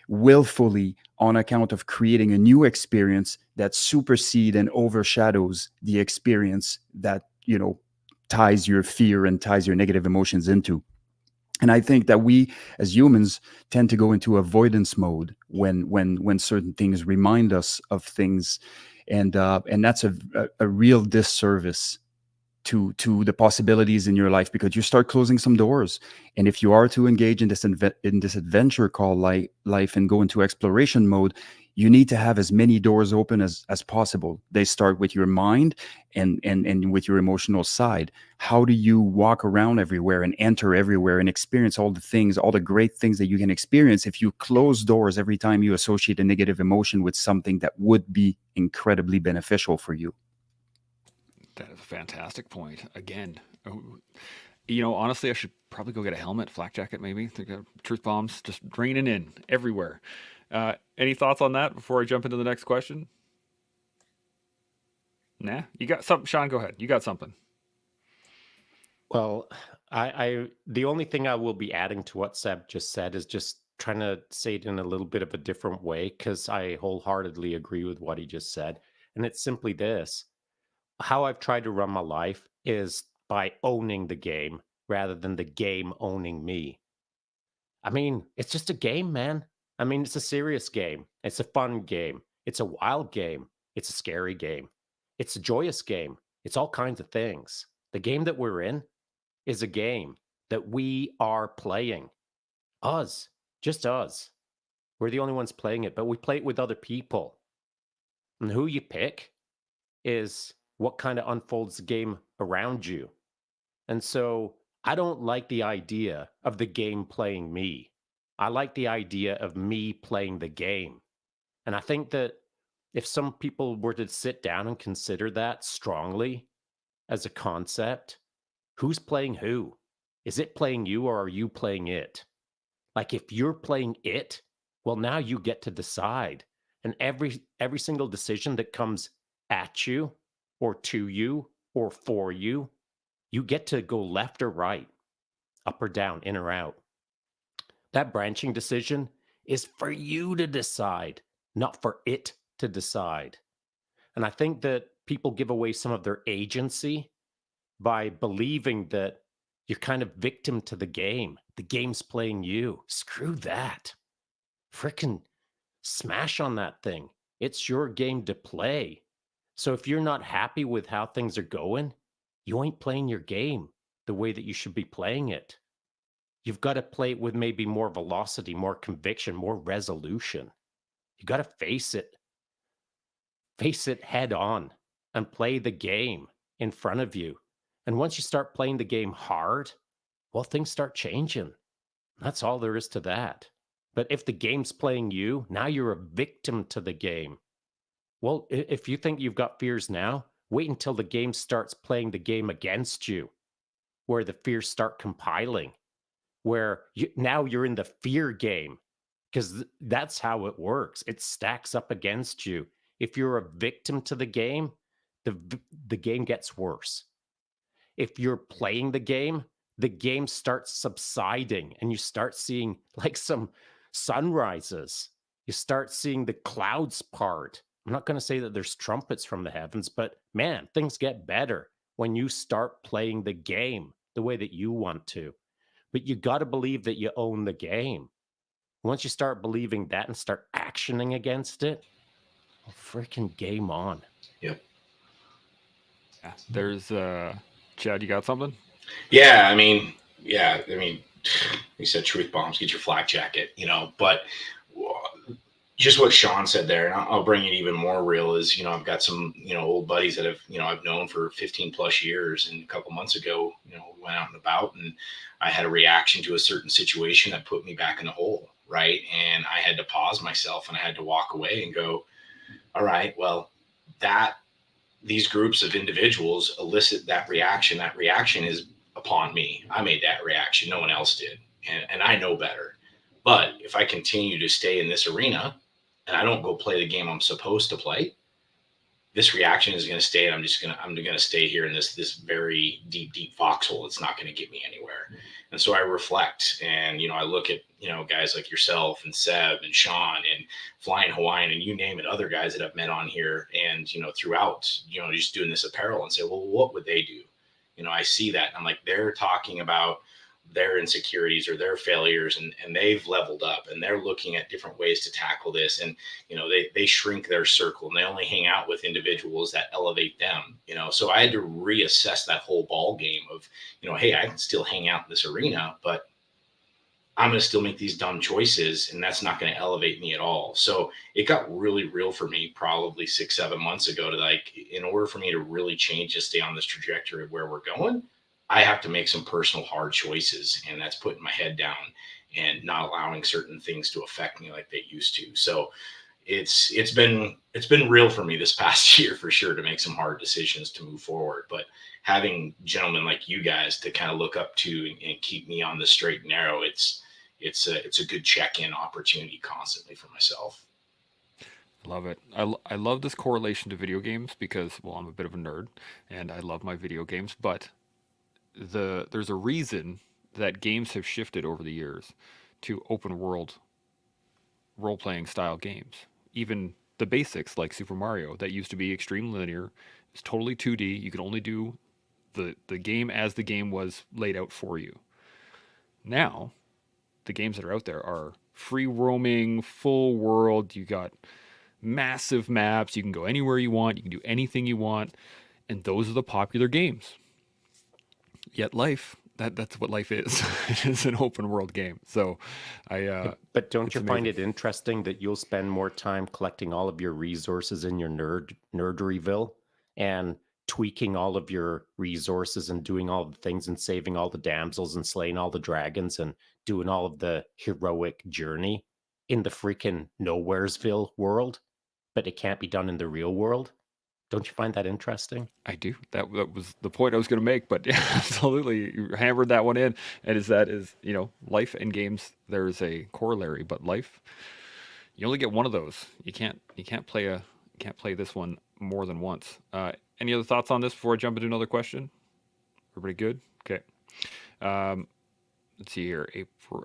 willfully, on account of creating a new experience that supersedes and overshadows the experience that ties your fear and ties your negative emotions into. And I think that we as humans tend to go into avoidance mode when certain things remind us of things, and that's a real disservice to the possibilities in your life, because you start closing some doors. And if you are to engage in this adventure called life and go into exploration mode, you need to have as many doors open as possible. They start with your mind and with your emotional side. How do you walk around everywhere and enter everywhere and experience all the great things that you can experience, if you close doors every time you associate a negative emotion with something that would be incredibly beneficial for you? That is a fantastic point. Again, honestly, I should probably go get a helmet, flak jacket, maybe. Think of truth bombs just raining in everywhere. Any thoughts on that before I jump into the next question? Nah, you got something, Shaun? Go ahead. You got something. Well, I the only thing I will be adding to what Seb just said is just trying to say it in a little bit of a different way, because I wholeheartedly agree with what he just said. And it's simply this: how I've tried to run my life is by owning the game rather than the game owning me. I mean, it's just a game, man. I mean, it's a serious game. It's a fun game. It's a wild game. It's a scary game. It's a joyous game. It's all kinds of things. The game that we're in is a game that we are playing. Us, just us. We're the only ones playing it, but we play it with other people. And who you pick is what kind of unfolds the game around you. And so I don't like the idea of the game playing me. I like the idea of me playing the game. And I think that if some people were to sit down and consider that strongly as a concept, who's playing who? Is it playing you, or are you playing it? Like, if you're playing it, well, now you get to decide. And every single decision that comes at you or to you or for you, you get to go left or right, up or down, in or out. That branching decision is for you to decide, not for it to decide. And I think that people give away some of their agency by believing that you're kind of victim to the game. The game's playing you. Screw that. Frickin' smash on that thing. It's your game to play. So if you're not happy with how things are going, you ain't playing your game the way that you should be playing it. You've got to play it with maybe more velocity, more conviction, more resolution. You got to face it head on and play the game in front of you. And once you start playing the game hard, well, things start changing. That's all there is to that. But if the game's playing you, now you're a victim to the game. Well, if you think you've got fears now, wait until the game starts playing the game against you, where the fears start compiling, where now you're in the fear game, because that's how it works. It stacks up against you. If you're a victim to the game, the game gets worse. if you're playing the game starts subsiding and you start seeing like some sunrises. You start seeing the clouds part. I'm not going to say that there's trumpets from the heavens, but man, things get better when you start playing the game the way that you want to. But you got to believe that you own the game. Once you start believing that and start actioning against it, well, freaking game on. Yep. Yeah. There's Chad, you got something? Yeah, I mean, you said truth bombs, get your flak jacket, but just what Shaun said there, and I'll bring it even more real is, I've got some, old buddies that have, I've known for 15 plus years. And a couple months ago, we went out and about and I had a reaction to a certain situation that put me back in the hole. Right. And I had to pause myself and I had to walk away and go, all right, well, these groups of individuals elicit that reaction. That reaction is upon me. I made that reaction. No one else did. And I know better. But if I continue to stay in this arena and I don't go play the game I'm supposed to play, this reaction is going to stay. And I'm going to stay here in this very deep foxhole. It's not going to get me anywhere. And so I reflect and, I look at, guys like yourself and Seb and Shaun and Flying Hawaiian and you name it, other guys that I've met on here and, throughout, just doing this apparel and say, well, what would they do? I see that and I'm like, they're talking about their insecurities or their failures and they've leveled up and they're looking at different ways to tackle this. And, they shrink their circle and they only hang out with individuals that elevate them, so I had to reassess that whole ball game of, hey, I can still hang out in this arena, but I'm going to still make these dumb choices and that's not going to elevate me at all. So it got really real for me probably 6-7 months ago to like, in order for me to really change to stay on this trajectory of where we're going, I have to make some personal hard choices, and that's putting my head down and not allowing certain things to affect me like they used to. So it's been real for me this past year for sure to make some hard decisions to move forward. But having gentlemen like you guys to kind of look up to and keep me on the straight and narrow, it's a good check-in opportunity constantly for myself. Love it. I love this correlation to video games because, well, I'm a bit of a nerd and I love my video games, but there's a reason that games have shifted over the years to open world role-playing style games. Even the basics like Super Mario that used to be extreme linear is totally 2D. You could only do the game as the game was laid out for you. Now, the games that are out there are free roaming, full world. You got massive maps. You can go anywhere you want. You can do anything you want. And those are the popular games. Yet life, that's what life is. It's an open world game. So but don't you find it interesting that you'll spend more time collecting all of your resources in your nerderyville and tweaking all of your resources and doing all the things and saving all the damsels and slaying all the dragons and doing all of the heroic journey in the freaking Nowheresville world, but it can't be done in the real world? Don't you find that interesting? I do. That was the point I was going to make, but yeah, absolutely. You hammered that one in. And life and games, there's a corollary, but life, you only get one of those. You can't play this one more than once. Any other thoughts on this before I jump into another question? Everybody good? Okay. Let's see here.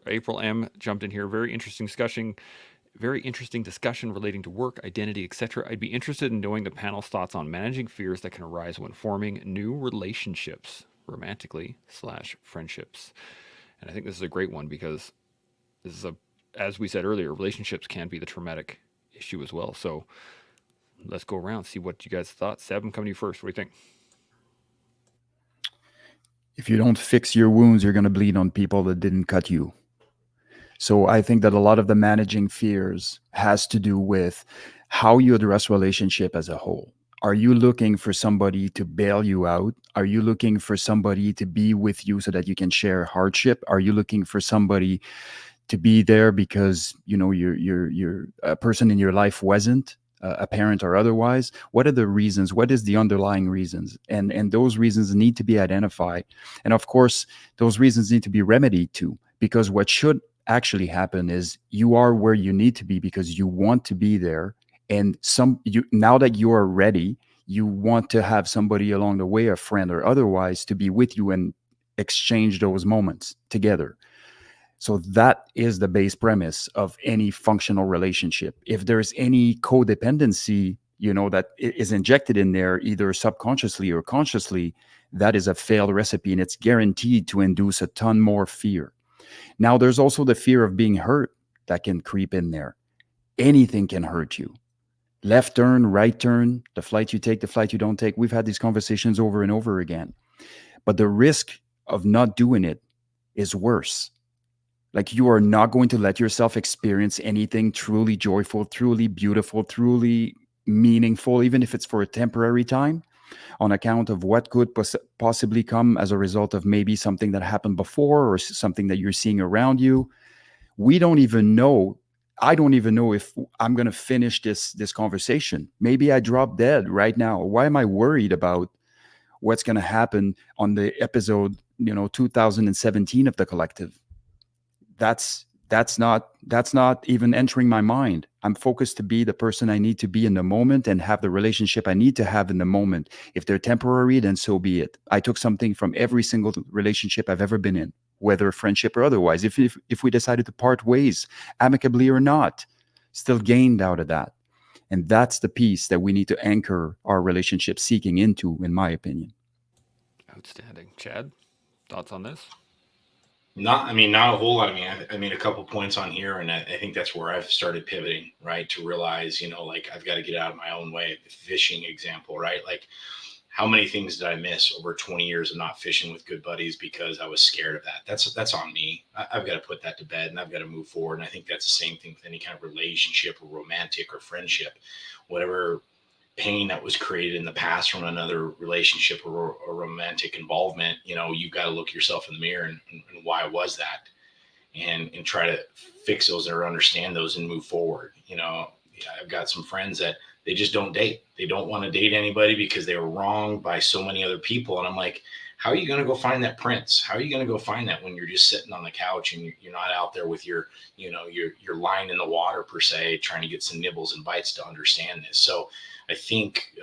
April M jumped in here. Very interesting discussion relating to work, identity, etc. I'd be interested in knowing the panel's thoughts on managing fears that can arise when forming new relationships, romantically / friendships. And I think this is a great one because this is as we said earlier, relationships can be the traumatic issue as well. So let's go around, see what you guys thought. Seb, I'm coming to you first. What do you think? If you don't fix your wounds, you're going to bleed on people that didn't cut you. So I think that a lot of the managing fears has to do with how you address relationship as a whole. Are you looking for somebody to bail you out? Are you looking for somebody to be with you so that you can share hardship? Are you looking for somebody to be there because you're a person in your life wasn't a parent or otherwise? What are the reasons? What is the underlying reasons? And those reasons need to be identified. And of course, those reasons need to be remedied too, because what should actually happen is you are where you need to be because you want to be there. And now that you are ready, You want to have somebody along the way, a friend or otherwise, to be with you and exchange those moments together. So that is the base premise of any functional relationship. If there's any codependency, that is injected in there, either subconsciously or consciously, that is a failed recipe, and it's guaranteed to induce a ton more fear. Now, there's also the fear of being hurt that can creep in there. Anything can hurt you. Left turn, right turn, the flight you take, the flight you don't take. We've had these conversations over and over again. But the risk of not doing it is worse. Like, you are not going to let yourself experience anything truly joyful, truly beautiful, truly meaningful, even if it's for a temporary time, on account of what could possibly come as a result of maybe something that happened before or something that you're seeing around you. We don't even know. I don't even know if I'm going to finish this conversation. Maybe I drop dead right now. Why am I worried about what's going to happen on the episode, 2017 of the Collective? That's not even entering my mind. I'm focused to be the person I need to be in the moment and have the relationship I need to have in the moment. If they're temporary, then so be it. I took something from every single relationship I've ever been in, whether friendship or otherwise. If we decided to part ways, amicably or not, still gained out of that. And that's the piece that we need to anchor our relationship seeking into, in my opinion. Outstanding. Chad, thoughts on this? Not a whole lot. I mean, a couple points on here, and I think that's where I've started pivoting, right? To realize, like, I've got to get out of my own way. The fishing example, right? Like, how many things did I miss over 20 years of not fishing with good buddies because I was scared of that? That's on me. I've got to put that to bed, and I've got to move forward. And I think that's the same thing with any kind of relationship or romantic or friendship, whatever pain that was created in the past from another relationship or romantic involvement. You've got to look yourself in the mirror and why was that, and try to fix those or understand those and move forward. I've got some friends that they just don't date. They don't want to date anybody because they were wronged by so many other people. And I'm like, how are you going to go find that prince? How are you going to go find that when you're just sitting on the couch and you're not out there with your line in the water per se, trying to get some nibbles and bites to understand this? So I think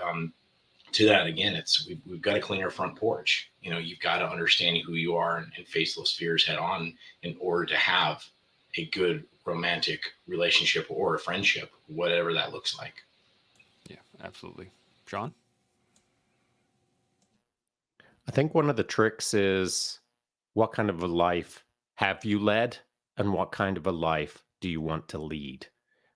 to that, again, we've got to clean our front porch. You've got to understand who you are and face those fears head on in order to have a good romantic relationship or a friendship, whatever that looks like. Yeah, absolutely. Shaun? I think one of the tricks is, what kind of a life have you led, and what kind of a life do you want to lead?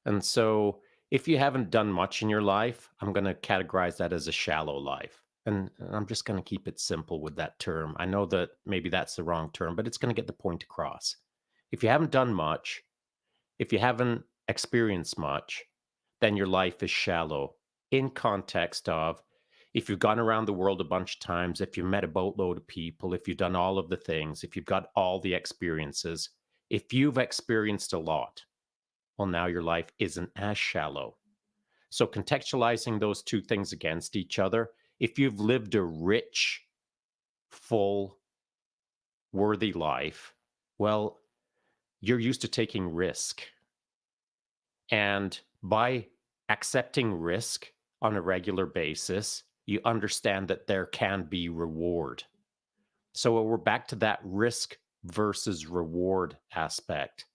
And so if you haven't done much in your life, I'm going to categorize that as a shallow life. And I'm just going to keep it simple with that term. I know that maybe that's the wrong term, but it's going to get the point across. If you haven't done much, if you haven't experienced much, then your life is shallow, in context of, if you've gone around the world a bunch of times, if you've met a boatload of people, if you've done all of the things, if you've got all the experiences, if you've experienced a lot, well, now your life isn't as shallow. So contextualizing those two things against each other, if you've lived a rich, full, worthy life, well, you're used to taking risk. And by accepting risk on a regular basis, you understand that there can be reward. So we're back to that risk versus reward aspect.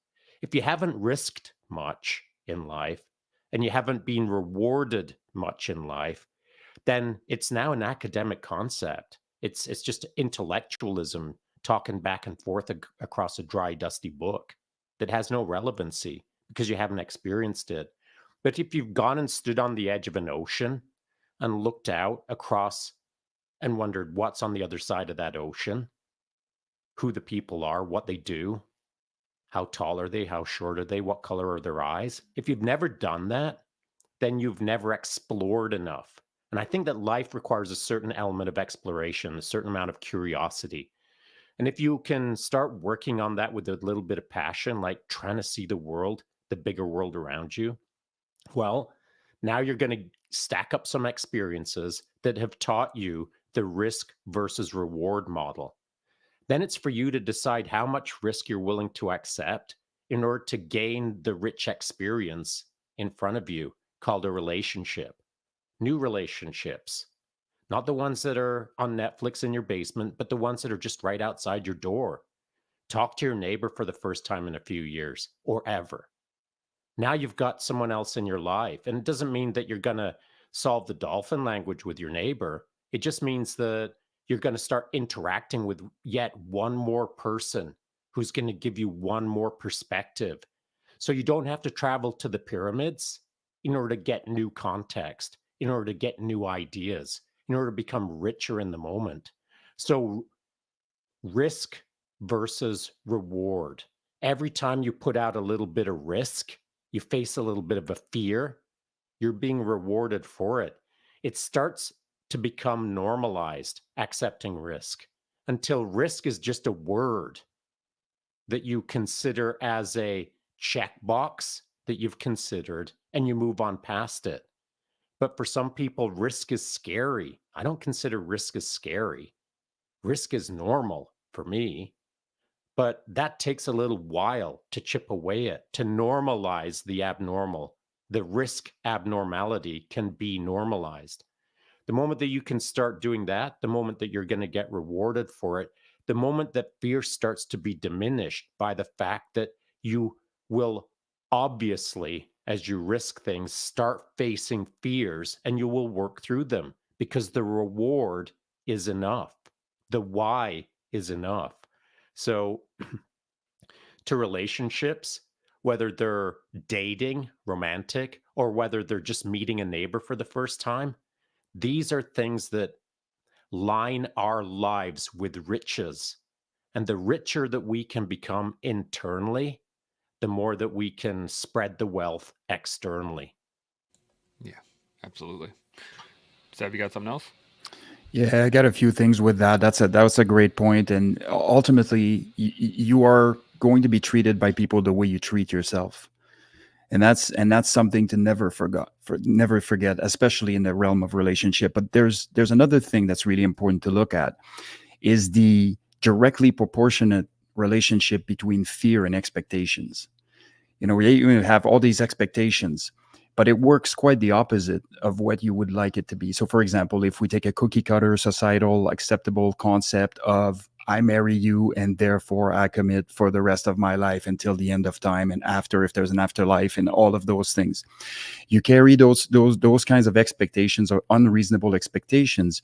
If you haven't risked much in life and you haven't been rewarded much in life, then it's now an academic concept. It's just intellectualism talking back and forth across a dry, dusty book that has no relevancy because you haven't experienced it. But if you've gone and stood on the edge of an ocean and looked out across and wondered what's on the other side of that ocean, who the people are, what they do, how tall are they, how short are they, what color are their eyes, if you've never done that, then you've never explored enough. And I think that life requires a certain element of exploration, a certain amount of curiosity. And if you can start working on that with a little bit of passion, like trying to see the world, the bigger world around you, well, now you're going to stack up some experiences that have taught you the risk versus reward model. Then it's for you to decide how much risk you're willing to accept in order to gain the rich experience in front of you called a relationship. new relationships, not the ones that are on Netflix in your basement, but the ones that are just right outside your door. Talk to your neighbor for the first time in a few years or ever. Now you've got someone else in your life. And it doesn't mean that you're going to solve the dolphin language with your neighbor. It just means that you're going to start interacting with yet one more person who's going to give you one more perspective. So you don't have to travel to the pyramids in order to get new context, in order to get new ideas, in order to become richer in the moment. So risk versus reward. Every time you put out a little bit of risk, you face a little bit of a fear, you're being rewarded for it. It starts to become normalized, accepting risk, until risk is just a word that you consider as a checkbox that you've considered and you move on past it. But for some people, risk is scary. I don't consider risk as scary. Risk is normal for me, but that takes a little while to chip away at, to normalize the abnormal. The risk abnormality can be normalized. The moment that you can start doing that, the moment that you're going to get rewarded for it, the moment that fear starts to be diminished by the fact that you will obviously, as you risk things, start facing fears and you will work through them because the reward is enough. The why is enough. So to relationships, whether they're dating, romantic, or whether they're just meeting a neighbor for the first time, these are things that line our lives with riches. And the richer that we can become internally, the more that we can spread the wealth externally. Yeah, absolutely. Seb, you got something else? Yeah, I got a few things with that. That was a great point. And ultimately, you are going to be treated by people the way you treat yourself, and that's something to never forget, especially in the realm of relationship. But there's another thing that's really important to look at, is the directly proportionate relationship between fear and expectations. You have all these expectations, but it works quite the opposite of what you would like it to be. So, for example, if we take a cookie cutter societal acceptable concept of I marry you and therefore I commit for the rest of my life until the end of time and after, if there's an afterlife and all of those things, you carry those kinds of expectations or unreasonable expectations.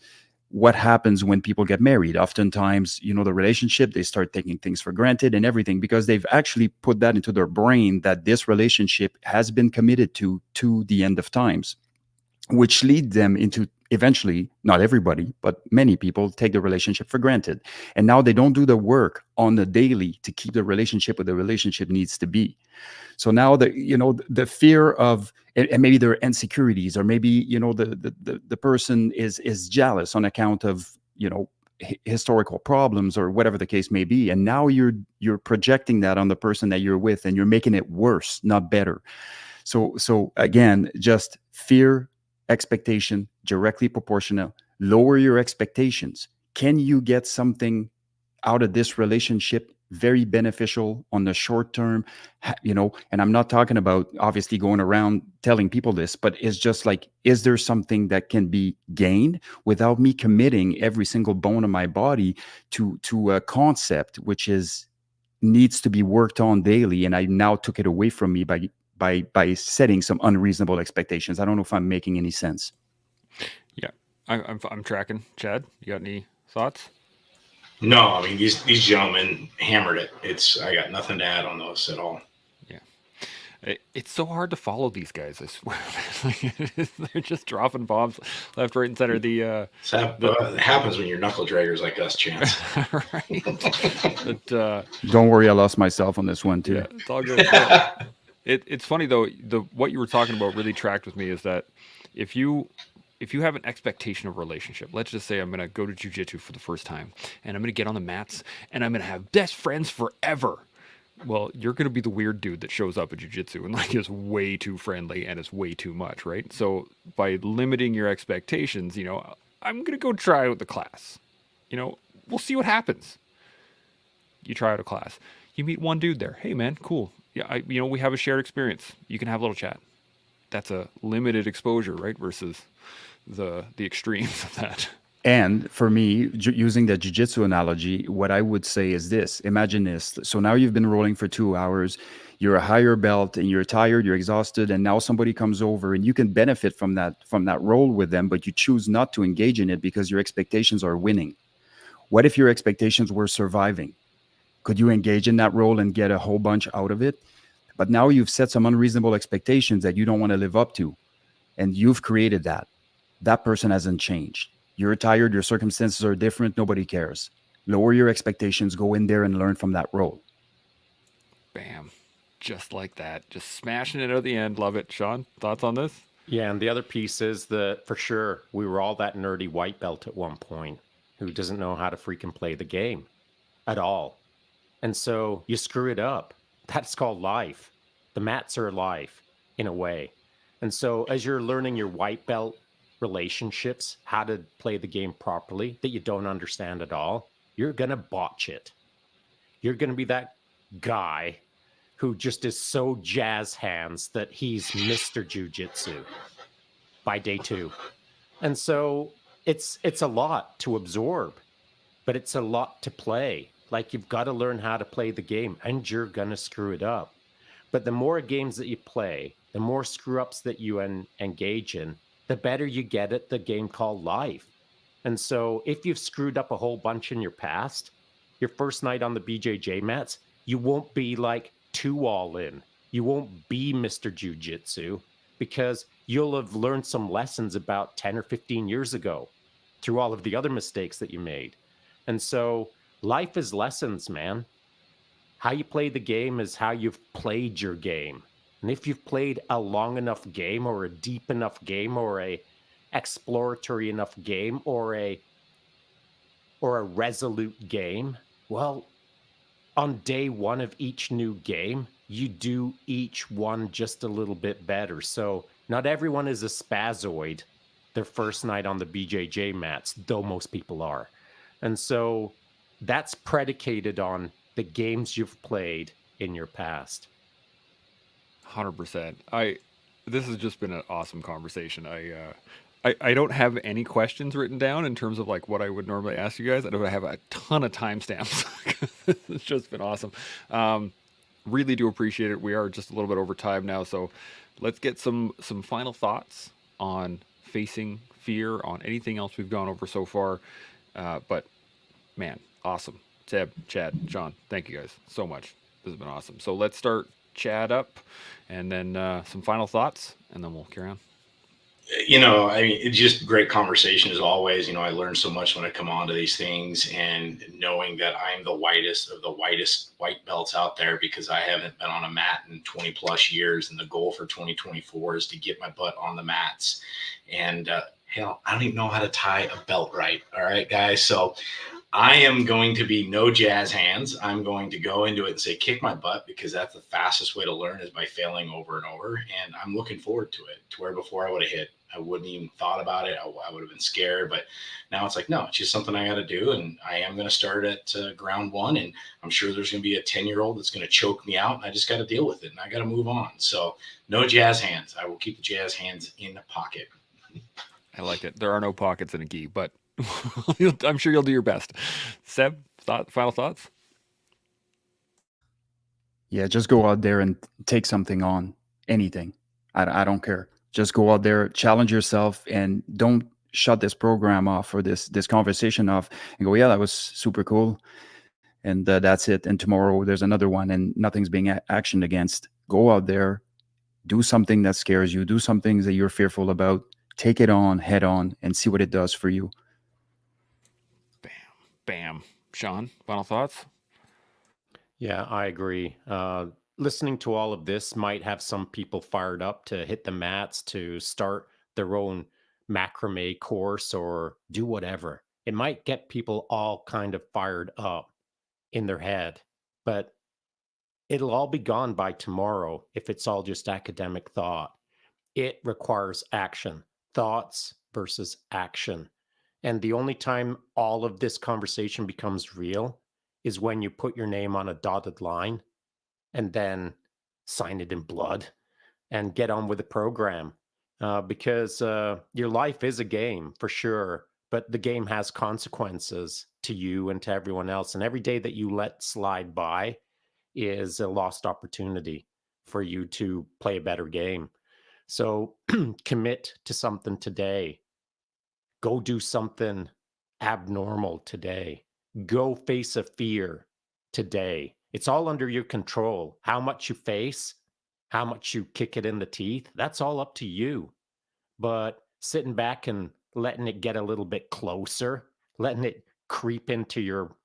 What happens when people get married? Oftentimes, the relationship, they start taking things for granted and everything because they've actually put that into their brain that this relationship has been committed to the end of times, which lead them into eventually, not everybody, but many people take the relationship for granted. And now they don't do the work on the daily to keep the relationship where the relationship needs to be. So now the fear of, and maybe there are insecurities, or maybe, the person is jealous on account of, historical problems or whatever the case may be. And now you're projecting that on the person that you're with, and you're making it worse, not better. So again, just fear, expectation, directly proportional. Lower your expectations. Can you get something out of this relationship very beneficial on the short term? And I'm not talking about obviously going around telling people this, but it's just like, is there something that can be gained without me committing every single bone of my body to a concept which needs to be worked on daily, and I now took it away from me by setting some unreasonable expectations. I don't know if I'm making any sense. Yeah, I'm tracking. Chad, you got any thoughts? No, I mean these gentlemen hammered it. I got nothing to add on those at all. Yeah, it's so hard to follow these guys. I swear, they're just dropping bombs left, right, and center. It happens when you're knuckle draggers like us, Chance. Right. But don't worry, I lost myself on this one too. Yeah, it's all good. It's funny though. What you were talking about really tracked with me is that if you have an expectation of relationship, let's just say I'm going to go to jiu-jitsu for the first time and I'm going to get on the mats and I'm going to have best friends forever. Well, you're going to be the weird dude that shows up at jiu-jitsu and is way too friendly and is way too much, right? So by limiting your expectations, I'm going to go try out the class. We'll see what happens. You try out a class. You meet one dude there. Hey man, cool. Yeah, we have a shared experience. You can have a little chat. that's a limited exposure, right? Versus the extremes of that. And for me, using the jiu-jitsu analogy, what I would say is this. Imagine this. So now you've been rolling for 2 hours, you're a higher belt and you're tired, you're exhausted, and now somebody comes over and you can benefit from that roll with them, but you choose not to engage in it because your expectations are winning. What if your expectations were surviving? Could you engage in that role and get a whole bunch out of it? But now you've set some unreasonable expectations that you don't want to live up to, and you've created that. That person hasn't changed. You're tired, your circumstances are different, nobody cares. Lower your expectations, go in there and learn from that role. Bam. Just like that. Just smashing it out at the end. Love it. Shaun, thoughts on this? Yeah, and the other piece is that for sure we were all that nerdy white belt at one point who doesn't know how to freaking play the game at all. And so you screw it up. That's called life. The mats are life in a way. And so as you're learning your white belt relationships, how to play the game properly that you don't understand at all, you're going to botch it. You're going to be that guy who just is so jazz hands that he's Mr. Jiu-Jitsu by day 2. And so it's a lot to absorb, but it's a lot to play. Like, you've got to learn how to play the game, and you're going to screw it up. But the more games that you play, the more screw-ups that you engage in, the better you get at the game called life. And so if you've screwed up a whole bunch in your past, your first night on the BJJ mats, you won't be like too all in. You won't be Mr. Jiu-Jitsu because you'll have learned some lessons about 10 or 15 years ago through all of the other mistakes that you made. And so life is lessons, man. How you play the game is how you've played your game. And if you've played a long enough game or a deep enough game or a exploratory enough game or a resolute game, well, on day 1 of each new game, you do each one just a little bit better. So not everyone is a spazoid their first night on the BJJ mats, though most people are. And so that's predicated on the games you've played in your past. 100%. This has just been an awesome conversation. I don't have any questions written down in terms of like what I would normally ask you guys. I don't have a ton of timestamps. It's just been awesome. Really do appreciate it. We are just a little bit over time now, so let's get some final thoughts on facing fear, on anything else we've gone over so far. But man, awesome. Seb, Chad, Shaun, thank you guys so much. This has been awesome. So let's start Chad up, and then some final thoughts, and then we'll carry on. I mean, it's just great conversation as always. I learn so much when I come on to these things, and knowing that I'm the whitest of the whitest white belts out there because I haven't been on a mat in 20 plus years. And the goal for 2024 is to get my butt on the mats. And hell, I don't even know how to tie a belt right. All right, guys. So I am going to be no jazz hands. I'm going to go into it and say, kick my butt, because that's the fastest way to learn is by failing over and over. And I'm looking forward to it, to where before I would have hit, I wouldn't even thought about it. I would have been scared, but now it's like, no, it's just something I got to do. And I am going to start at ground 1. And I'm sure there's going to be a 10-year-old that's going to choke me out, and I just got to deal with it, and I got to move on. So no jazz hands. I will keep the jazz hands in the pocket. I like it. There are no pockets in a gi, but I'm sure you'll do your best. Seb, final thoughts? Yeah, just go out there and take something on. Anything. I don't care. Just go out there, challenge yourself, and don't shut this program off or this conversation off and go, yeah, that was super cool. And that's it. And tomorrow there's another one and nothing's being actioned against. Go out there, do something that scares you, do some things that you're fearful about, take it on head on and see what it does for you. Bam. Shaun, final thoughts? Yeah, I agree. Listening to all of this might have some people fired up to hit the mats, to start their own macrame course or do whatever. It might get people all kind of fired up in their head, but it'll all be gone by tomorrow if it's all just academic thought. It requires action, thoughts versus action. And the only time all of this conversation becomes real is when you put your name on a dotted line and then sign it in blood and get on with the program. Because your life is a game for sure, but the game has consequences to you and to everyone else. And every day that you let slide by is a lost opportunity for you to play a better game. So commit to something today. Go do something abnormal today. Go face a fear today. It's all under your control. How much you face, how much you kick it in the teeth, that's all up to you. But sitting back and letting it get a little bit closer, letting it creep into your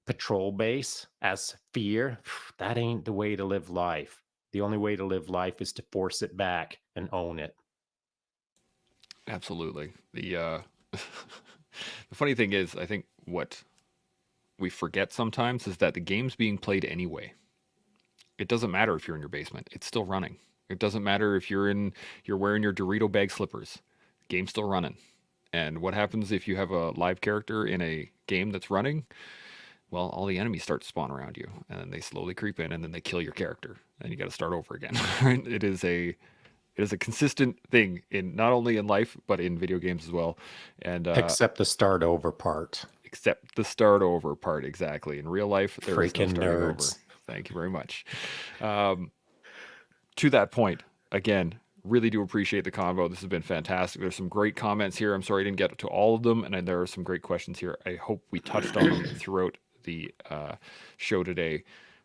patrol base as fear, that ain't the way to live life. The only way to live life is to force it back and own it. Absolutely. The the funny thing is, I think what we forget sometimes is that the game's being played anyway. It doesn't matter if you're in your basement; it's still running. It doesn't matter if you're wearing your Dorito bag slippers. Game's still running. And what happens if you have a live character in a game that's running? Well, all the enemies start to spawn around you, and then they slowly creep in, and then they kill your character, and you got to start over again. Right? It is a consistent thing in not only in life but in video games as well. And Except the start over part. except the start over part, exactly. In real life, there is no Freaking starting over. nerds. Thank you very much. To that point, again, really do appreciate the convo. This has been fantastic. There's some great comments here. I'm sorry I didn't get to all of them, and there are some great questions here. I hope we touched on them throughout the show today.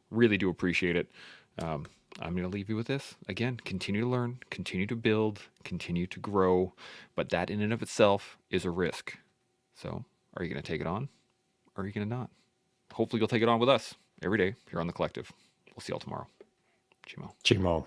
Really do appreciate it. I'm going to leave you with this. Again, continue to learn, continue to build, continue to grow, but that in and of itself is a risk. So are you going to take it on, or are you going to not? Hopefully you'll take it on with us every day here on The Collective. We'll see y'all tomorrow. Chimo. Chimo.